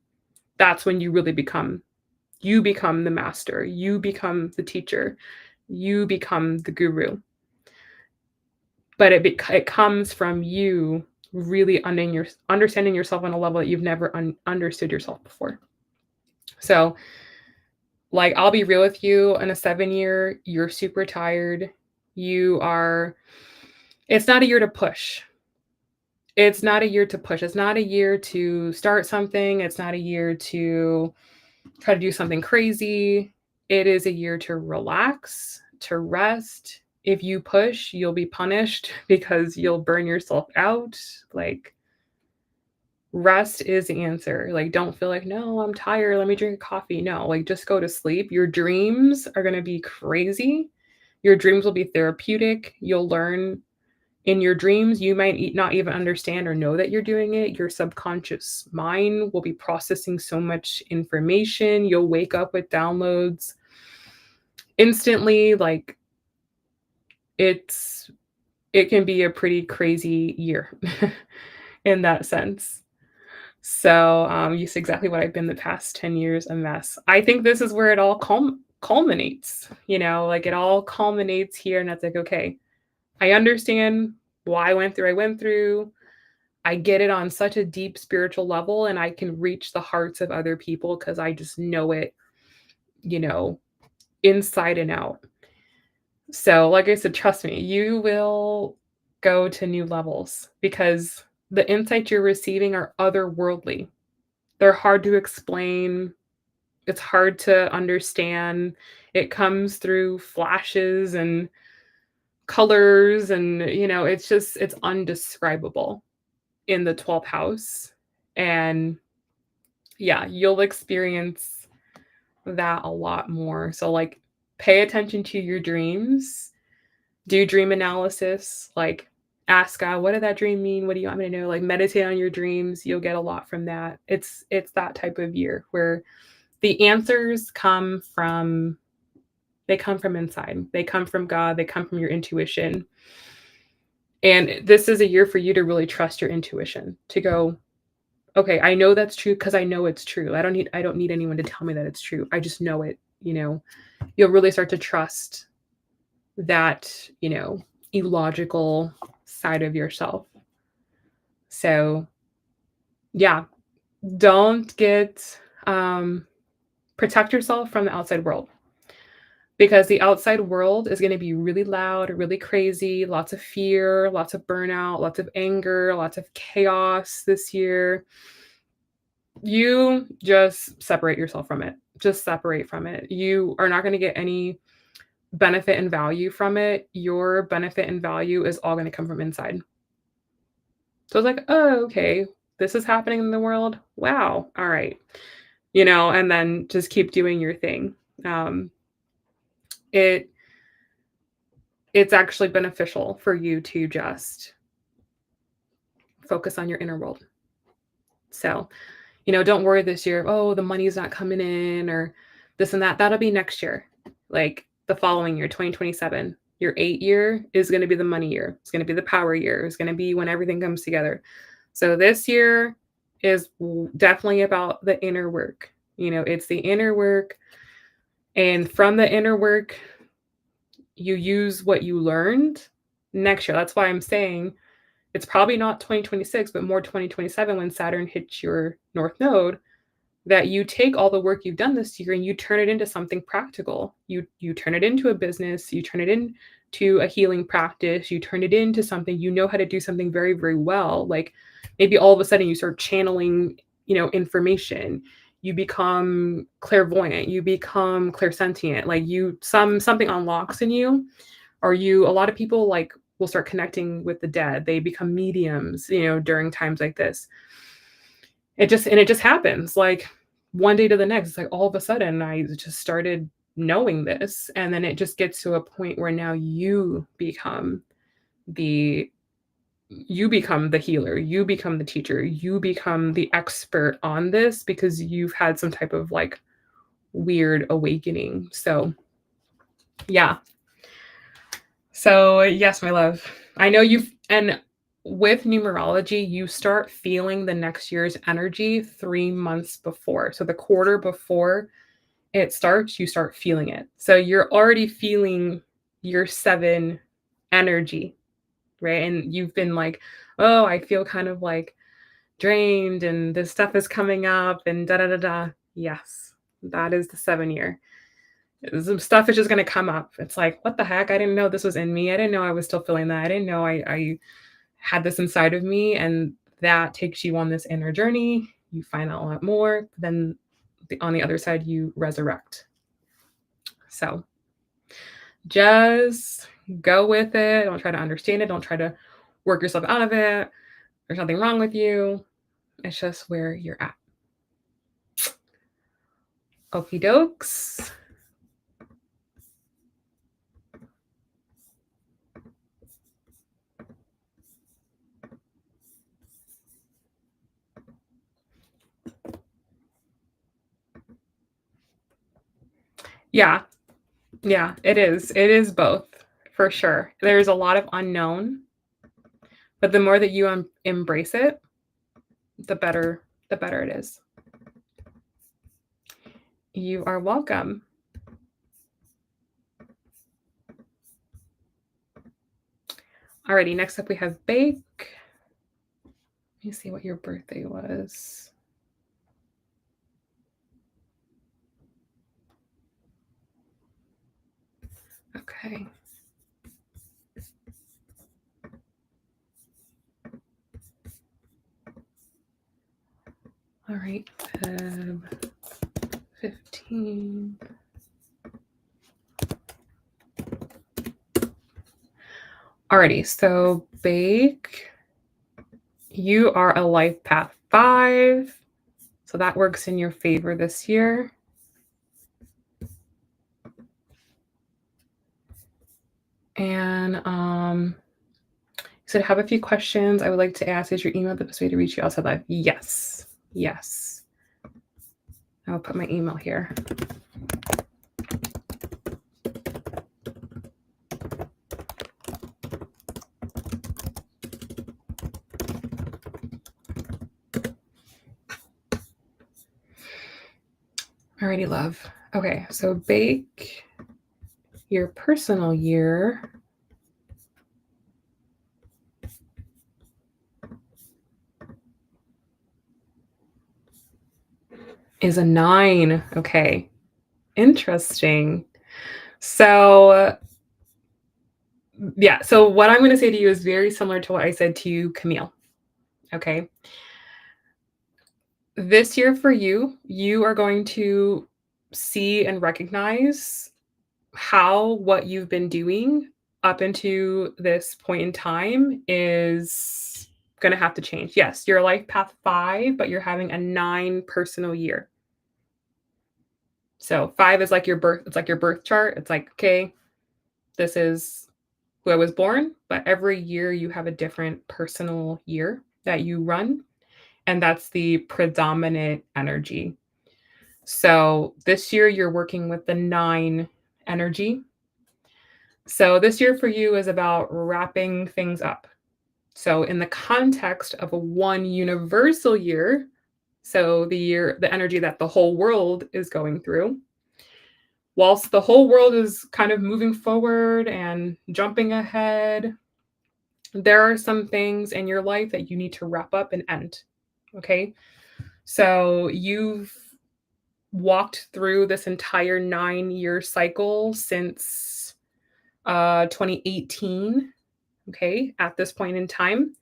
that's when you become the master, you become the teacher, you become the guru. But it comes from you really understanding yourself on a level that you've never understood yourself before. So, like, I'll be real with you, in a 7 year, you're super tired. You are, it's not a year to push. It's not a year to push. It's not a year to start something. It's not a year to try to do something crazy. It is a year to relax, to rest. If you push, you'll be punished because you'll burn yourself out. Like, rest is the answer. Like, don't feel like, no, I'm tired. Let me drink a coffee. No, like, just go to sleep. Your dreams are going to be crazy. Your dreams will be therapeutic. You'll learn in your dreams. You might not even understand or know that you're doing it. Your subconscious mind will be processing so much information. You'll wake up with downloads instantly. Like, it can be a pretty crazy year in that sense. So, you see exactly what I've been the past 10 years, a mess. I think this is where it all culminates, like it all culminates here. And it's like, okay, I understand why I went through. I get it on such a deep spiritual level, and I can reach the hearts of other people because I just know it, you know, inside and out. So, like I said, trust me, you will go to new levels because The insights you're receiving are otherworldly. They're hard to explain. It's hard to understand. It comes through flashes and colors and, it's undescribable in the 12th house. And yeah, you'll experience that a lot more. So, like, pay attention to your dreams, do dream analysis, like, ask God, what did that dream mean? What do you want me to know? Like, meditate on your dreams. You'll get a lot from that. It's that type of year where the answers come from inside. They come from God, they come from your intuition. And this is a year for you to really trust your intuition, to go, okay, I know that's true because I know it's true. I don't need anyone to tell me that it's true. I just know it, You'll really start to trust that, illogical side of yourself. So, yeah, don't get protect yourself from the outside world, because the outside world is going to be really loud, really crazy, lots of fear, lots of burnout, lots of anger, lots of chaos this year. You just separate yourself from it. Just separate from it. You are not going to get any benefit and value from it. Your benefit and value is all going to come from inside. So it's like, oh, okay, this is happening in the world. Wow. All right. And then just keep doing your thing. Um, it it's actually beneficial for you to just focus on your inner world. So, don't worry this year, oh, the money's not coming in or this and that. That'll be next year. Like the following year, 2027. Your 8 year is going to be the money year. It's going to be the power year. It's going to be when everything comes together. So this year is definitely about the inner work. It's the inner work. And from the inner work, you use what you learned next year. That's why I'm saying it's probably not 2026, but more 2027 when Saturn hits your North Node, that you take all the work you've done this year and you turn it into something practical. You turn it into a business, you turn it into a healing practice, you turn it into something, you know how to do something very, very well. Like maybe all of a sudden you start channeling, information. You become clairvoyant, you become clairsentient, like something unlocks in you, or a lot of people like will start connecting with the dead. They become mediums, during times like this. It just happens like one day to the next. It's like all of a sudden I just started knowing this, and then it just gets to a point where now the you become the healer, you become the teacher, you become the expert on this because you've had some type of like weird awakening. So, yeah. So, yes, my love. I know and with numerology, you start feeling the next year's energy 3 months before. So, the quarter before it starts, you start feeling it. So, you're already feeling your 7 energy, right? And you've been like, oh, I feel kind of like drained and this stuff is coming up and da da da da. Yes, that is the 7 year. Some stuff is just going to come up. It's like, what the heck? I didn't know this was in me. I didn't know I was still feeling that. I didn't know I had this inside of me. And that takes you on this inner journey. You find out a lot more. Then on the other side, you resurrect. So just go with it. Don't try to understand it. Don't try to work yourself out of it. There's nothing wrong with you. It's just where you're at. Okie dokes. Yeah. Yeah, it is. It is both for sure. There's a lot of unknown, but the more that you embrace it, the better it is. You are welcome. Alrighty, next up we have Bake. Let me see what your birthday was. Okay. All right, Feb 15. Alrighty, so Bake, you are a life path 5. So that works in your favor this year. And you said, have a few questions I would like to ask. Is your email the best way to reach you outside life? Yes. Yes. I'll put my email here. Alrighty, love. Okay, so Bake, your personal year is a 9. Okay, interesting. So, yeah, so what I'm going to say to you is very similar to what I said to you, Camille. Okay. This year for you, you are going to see and recognize how what you've been doing up into this point in time is going to have to change. Yes, you're a life path 5, but you're having a 9 personal year. So 5 is like your birth, it's like your birth chart. It's like, okay, this is who I was born, but every year you have a different personal year that you run, and that's the predominant energy. So this year you're working with the 9 energy. So this year for you is about wrapping things up. So in the context of a one universal year, so the energy that the whole world is going through, whilst the whole world is kind of moving forward and jumping ahead, there are some things in your life that you need to wrap up and end. Okay. So you've walked through this entire 9-year cycle since 2018. Okay. At this point in time.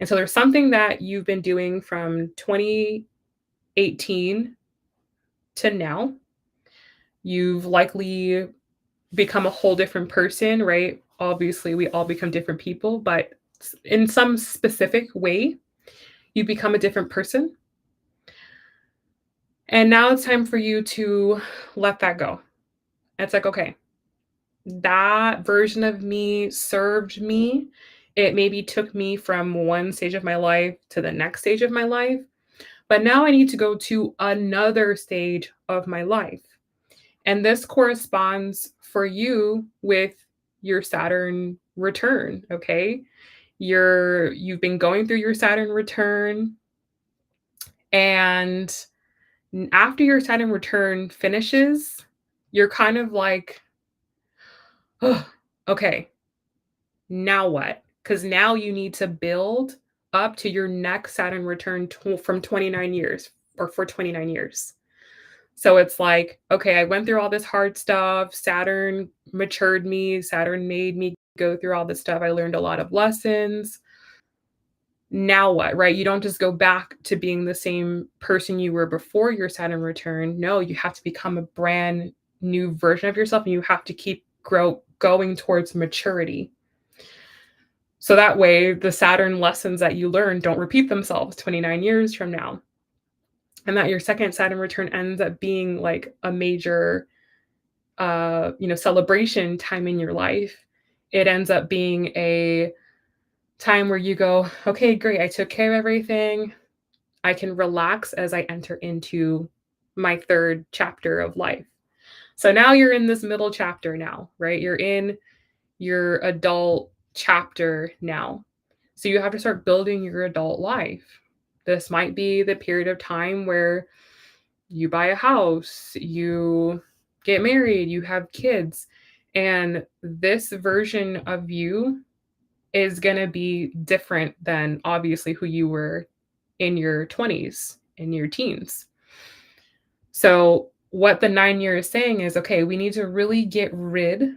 And so there's something that you've been doing from 2018 to now. You've likely become a whole different person, right? Obviously, we all become different people, but in some specific way, you become a different person. And now it's time for you to let that go. It's like, okay, that version of me served me. It maybe took me from one stage of my life to the next stage of my life. But now I need to go to another stage of my life. And this corresponds for you with your Saturn return, okay? You've been going through your Saturn return, and after your Saturn return finishes, you're kind of like, oh, okay, now what? Because now you need to build up to your next Saturn return from 29 years or for 29 years. So it's like, okay, I went through all this hard stuff. Saturn matured me. Saturn made me go through all this stuff. I learned a lot of lessons. Now what, right? You don't just go back to being the same person you were before your Saturn return. No, you have to become a brand new version of yourself, and you have to keep going towards maturity. So that way the Saturn lessons that you learn don't repeat themselves 29 years from now. And that your second Saturn return ends up being like a major celebration time in your life. It ends up being a time where you go, okay, great, I took care of everything. I can relax as I enter into my third chapter of life. So now you're in this middle chapter now, right? You're in your adult chapter now. So you have to start building your adult life. This might be the period of time where you buy a house, you get married, you have kids, and this version of you is going to be different than obviously who you were in your 20s, in your teens. So, what the 9-year is saying is, okay, we need to really get rid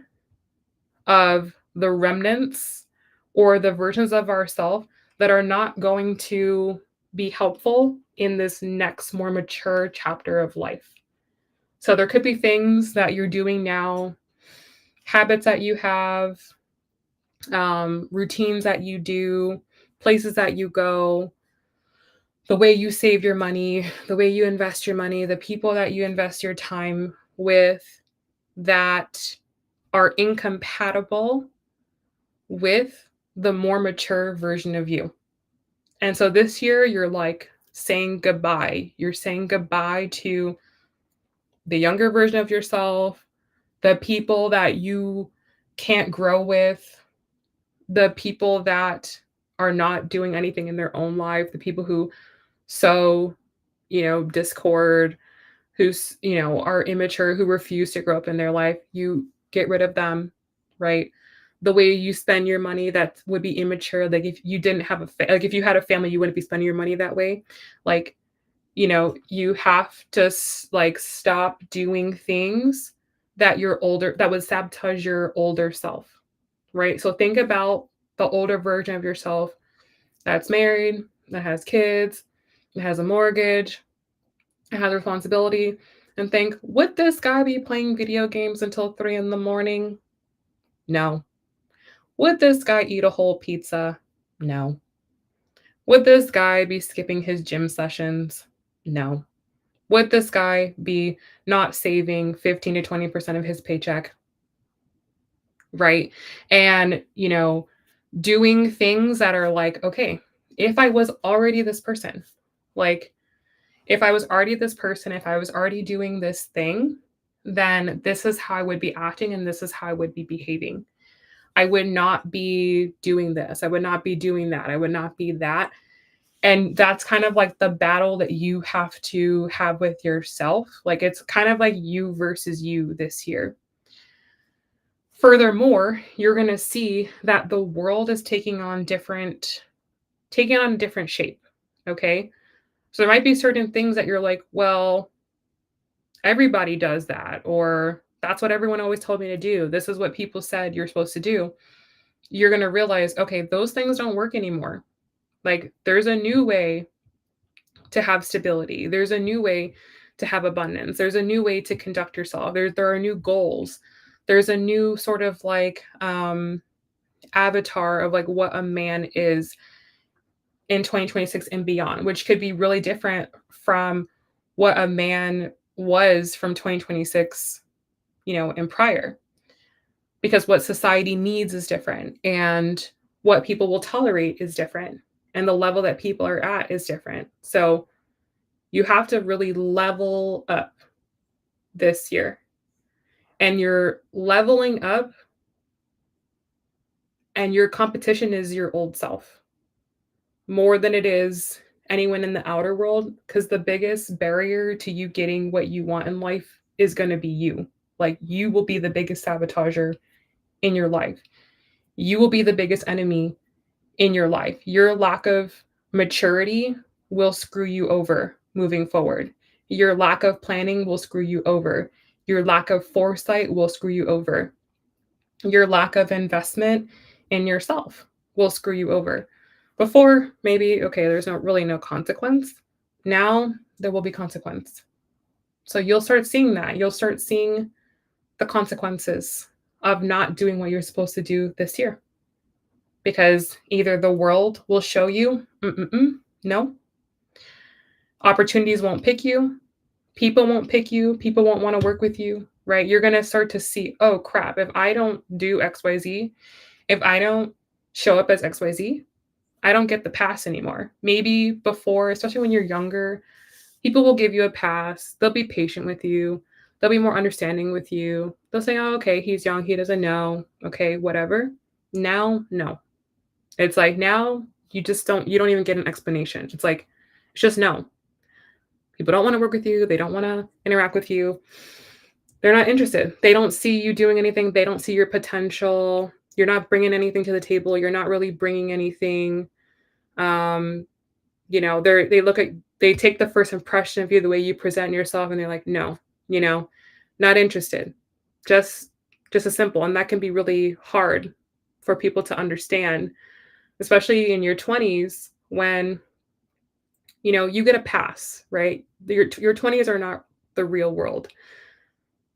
of the remnants or the versions of ourselves that are not going to be helpful in this next more mature chapter of life. So there could be things that you're doing now, habits that you have, routines that you do, places that you go, the way you save your money, the way you invest your money, the people that you invest your time with that are incompatible with the more mature version of you. And so this year, you're like saying goodbye. You're saying goodbye to the younger version of yourself, the people that you can't grow with, the people that are not doing anything in their own life, the people who sow, discord, are immature, who refuse to grow up in their life. You get rid of them, right? The way you spend your money that would be immature. Like if you didn't have like if you had a family, you wouldn't be spending your money that way. Like, you have to like stop doing things that would sabotage your older self, right? So think about the older version of yourself that's married, that has kids, that has a mortgage, that has responsibility, and think, would this guy be playing video games until 3 in the morning? No. Would this guy eat a whole pizza? No. Would this guy be skipping his gym sessions? No. Would this guy be not saving 15 to 20% of his paycheck? Right. And, doing things that are like, okay, if I was already this person, like if I was already this person, if I was already doing this thing, then this is how I would be acting and this is how I would be behaving. I would not be doing this. I would not be doing that. I would not be that. And that's kind of like the battle that you have to have with yourself. Like it's kind of like you versus you this year. Furthermore, you're going to see that the world is taking on a different shape. Okay? So there might be certain things that you're like, well, everybody does that, or that's what everyone always told me to do. This is what people said you're supposed to do. You're going to realize, okay, those things don't work anymore. Like there's a new way to have stability. There's a new way to have abundance. There's a new way to conduct yourself. There are new goals. There's a new sort of like avatar of like what a man is in 2026 and beyond, which could be really different from what a man was from 2026, and prior. Because what society needs is different and what people will tolerate is different and the level that people are at is different. So you have to really level up this year. And you're leveling up and your competition is your old self more than it is anyone in the outer world, because the biggest barrier to you getting what you want in life is going to be you. Like you will be the biggest sabotager in your life. You will be the biggest enemy in your life. Your lack of maturity will screw you over moving forward. Your lack of planning will screw you over. Your lack of foresight will screw you over. Your lack of investment in yourself will screw you over. Before, maybe, okay, there's no consequence. Now there will be consequence. So you'll start seeing that. You'll start seeing the consequences of not doing what you're supposed to do this year. Because either the world will show you, no, opportunities won't pick you, people won't pick you, people won't want to work with you, right? You're going to start to see, oh crap, if I don't do XYZ, if I don't show up as XYZ, I don't get the pass anymore. Maybe before, especially when you're younger, people will give you a pass. They'll be patient with you. They'll be more understanding with you. They'll say, oh, okay, he's young. He doesn't know. Okay, whatever. Now, no. It's like now you don't even get an explanation. It's like, it's just no. People don't want to work with you. They don't want to interact with you. They're not interested. They don't see you doing anything. They don't see your potential. You're not bringing anything to the table. You're not really bringing anything. They take the first impression of you, the way you present yourself, and they're like, no, not interested. Just as simple. And that can be really hard for people to understand, especially in your 20s when You get a pass, right? Your 20s are not the real world.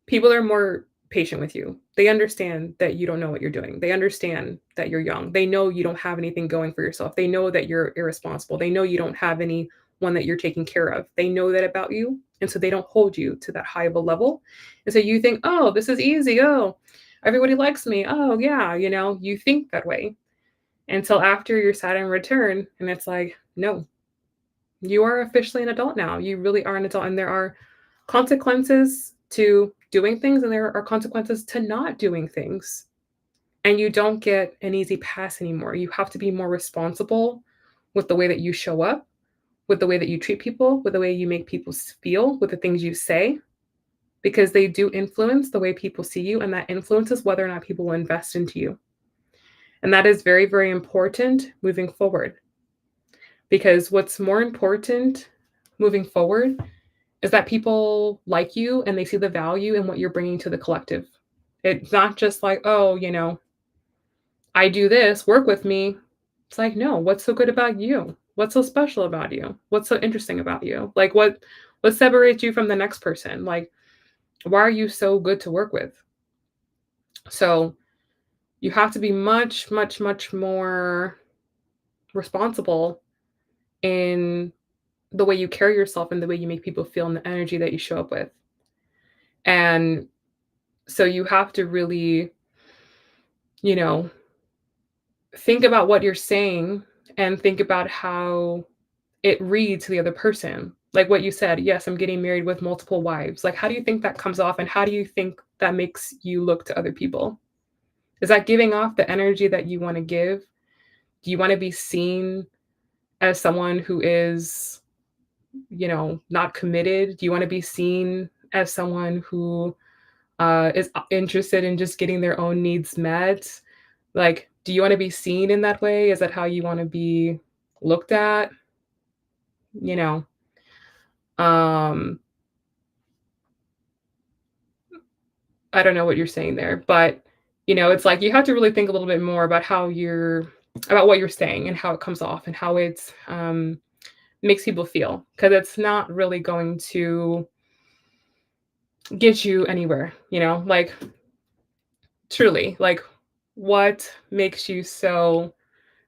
People are more patient with you. They understand that you don't know what you're doing. They understand that you're young. They know you don't have anything going for yourself. They know that you're irresponsible. They know you don't have anyone that you're taking care of. They know that about you. And so they don't hold you to that high of a level. And so you think, oh, this is easy. Oh, everybody likes me. Oh, yeah. You think that way until after your Saturn return. And it's like, no, you are officially an adult now. You really are an adult. And there are consequences to doing things, and there are consequences to not doing things. And you don't get an easy pass anymore. You have to be more responsible with the way that you show up, with the way that you treat people, with the way you make people feel, with the things you say, because they do influence the way people see you, and that influences whether or not people will invest into you. And that is very, very important moving forward. Because what's more important moving forward is that people like you and they see the value in what you're bringing to the collective. It's not just like, oh, I do this, work with me. It's like, no, what's so good about you? What's so special about you? What's so interesting about you? Like what separates you from the next person? Like, why are you so good to work with? So you have to be much, much, much more responsible in the way you carry yourself and the way you make people feel and the energy that you show up with. And so you have to really, you know, think about what you're saying and think about how it reads to the other person. Like what you said, yes, I'm getting married with multiple wives. Like, how do you think that comes off? And how do you think that makes you look to other people? Is that giving off the energy that you want to give? Do you want to be seen as someone who is, not committed? Do you want to be seen as someone who is interested in just getting their own needs met? Like, do you want to be seen in that way? Is that how you want to be looked at? You know, um, I don't know what you're saying there, but it's like you have to really think a little bit more about about what you're saying and how it comes off and how it makes people feel, because it's not really going to get you anywhere. Like truly, like what makes you so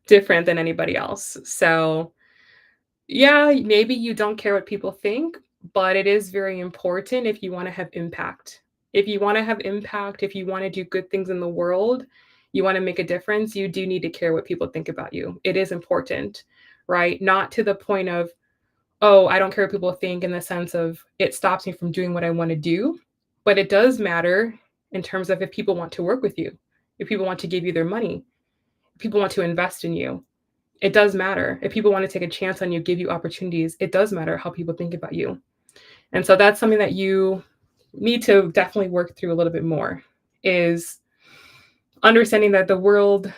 different than anybody else? So yeah, maybe you don't care what people think, but it is very important if you want to have impact. If you want to have impact, if you want to do good things in the world, you want to make a difference, you do need to care what people think about you. It is important, right? Not to the point of, oh, I don't care what people think in the sense of it stops me from doing what I want to do, but it does matter in terms of if people want to work with you, if people want to give you their money, if people want to invest in you. It does matter. If people want to take a chance on you, give you opportunities, it does matter how people think about you. And so that's something that you need to definitely work through a little bit more, is understanding that the world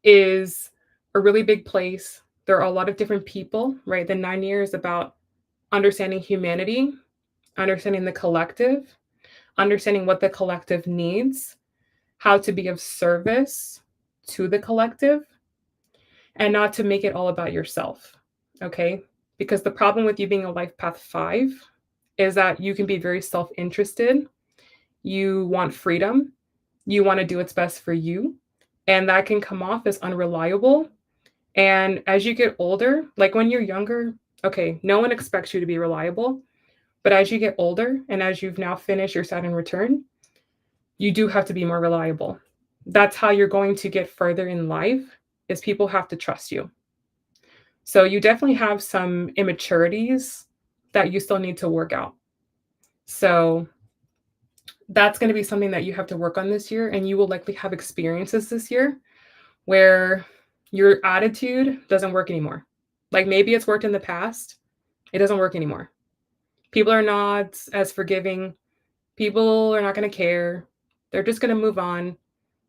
is a really big place. There are a lot of different people, right? The 9 years about understanding humanity, understanding the collective, understanding what the collective needs, how to be of service to the collective, and not to make it all about yourself. Okay? Because the problem with you being a life path 5 is that you can be very self interested. You want freedom. You want to do what's best for you. And that can come off as unreliable. And as you get older, like when you're younger, okay, no one expects you to be reliable. But as you get older and as you've now finished your Saturn return, you do have to be more reliable. That's how you're going to get further in life, is people have to trust you. So you definitely have some immaturities that you still need to work out. So that's going to be something that you have to work on this year. And you will likely have experiences this year where your attitude doesn't work anymore. Like maybe it's worked in the past, it doesn't work anymore. People are not as forgiving. People are not going to care. They're just going to move on.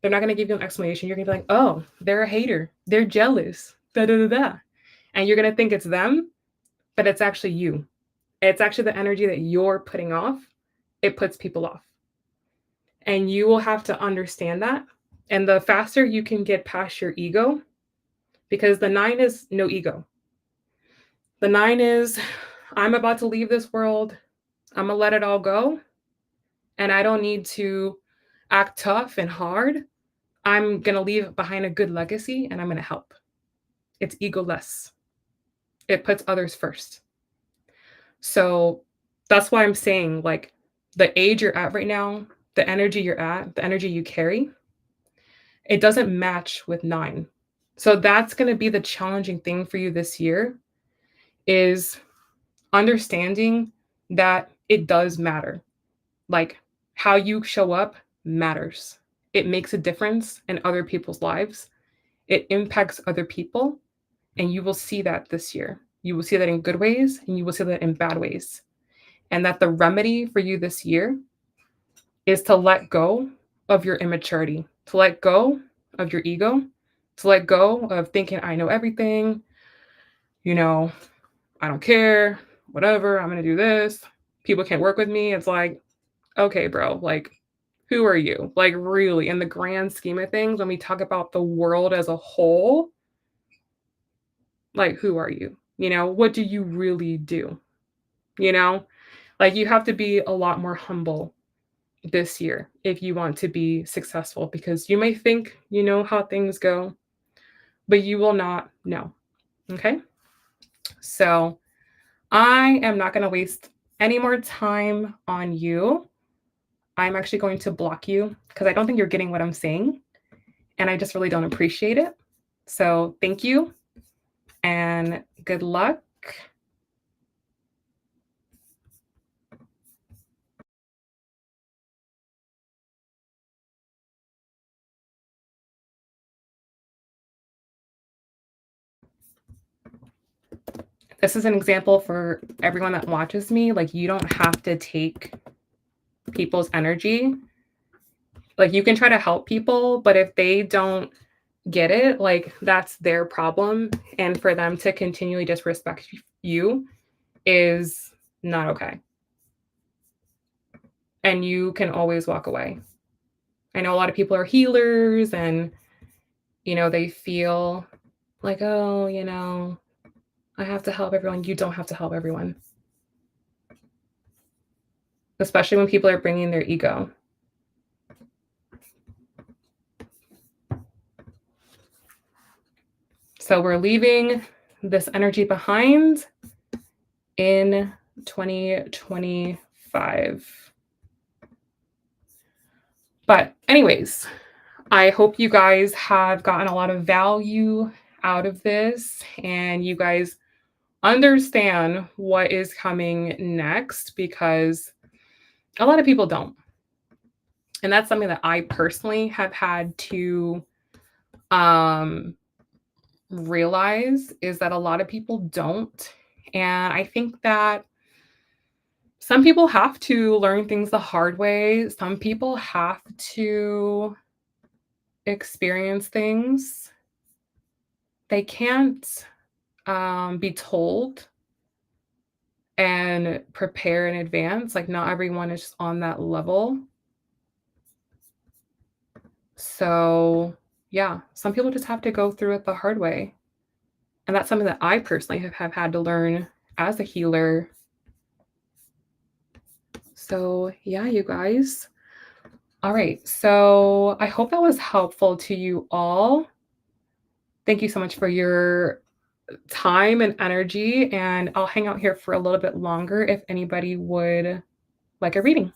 They're not going to give you an explanation. You're going to be like, oh, they're a hater. They're jealous. Da da da da. And you're going to think it's them, but it's actually you. It's actually the energy that you're putting off. It puts people off. And you will have to understand that. And the faster you can get past your ego, because the 9 is no ego. The 9 is I'm about to leave this world. I'm gonna let it all go, and I don't need to act tough and hard. I'm gonna leave behind a good legacy and I'm gonna help. It's egoless. It puts others first. So that's why I'm saying, like, the age you're at right now, the energy you're at, the energy you carry, it doesn't match with 9. So that's gonna be the challenging thing for you this year is understanding that it does matter. Like, how you show up matters. It makes a difference in other people's lives. It impacts other people, and you will see that this year. You will see that in good ways, and you will see that in bad ways. And that the remedy for you this year is to let go of your immaturity, to let go of your ego, to let go of thinking, I know everything, you know, I don't care, whatever, I'm going to do this. People can't work with me. It's like, okay, bro, like, who are you? Like, really, in the grand scheme of things, when we talk about the world as a whole, like, who are you? What do you really do? You know, like, you have to be a lot more humble this year if you want to be successful because you may think you know how things go, but you will not know. Okay. So I am not going to waste any more time on you. I'm actually going to block you because I don't think you're getting what I'm saying. And I just really don't appreciate it. So thank you and good luck. This is an example for everyone that watches me. Like, you don't have to take people's energy. Like, you can try to help people, but if they don't get it, like, that's their problem. And for them to continually disrespect you is not okay. And you can always walk away. I know a lot of people are healers and, they feel like, oh, I have to help everyone. You don't have to help everyone, especially when people are bringing their ego. So we're leaving this energy behind in 2025. But, anyways, I hope you guys have gotten a lot of value out of this and you guys understand what is coming next because a lot of people don't. And that's something that I personally have had to um, realize is that a lot of people don't. And I think that some people have to learn things the hard way. Some people have to experience things. They can't be told and prepare in advance. Like, not everyone is just on that level. So, yeah, some people just have to go through it the hard way. And that's something that I personally have had to learn as a healer. So, yeah, you guys. All right. So, I hope that was helpful to you all. Thank you so much for your time and energy. And I'll hang out here for a little bit longer if anybody would like a reading.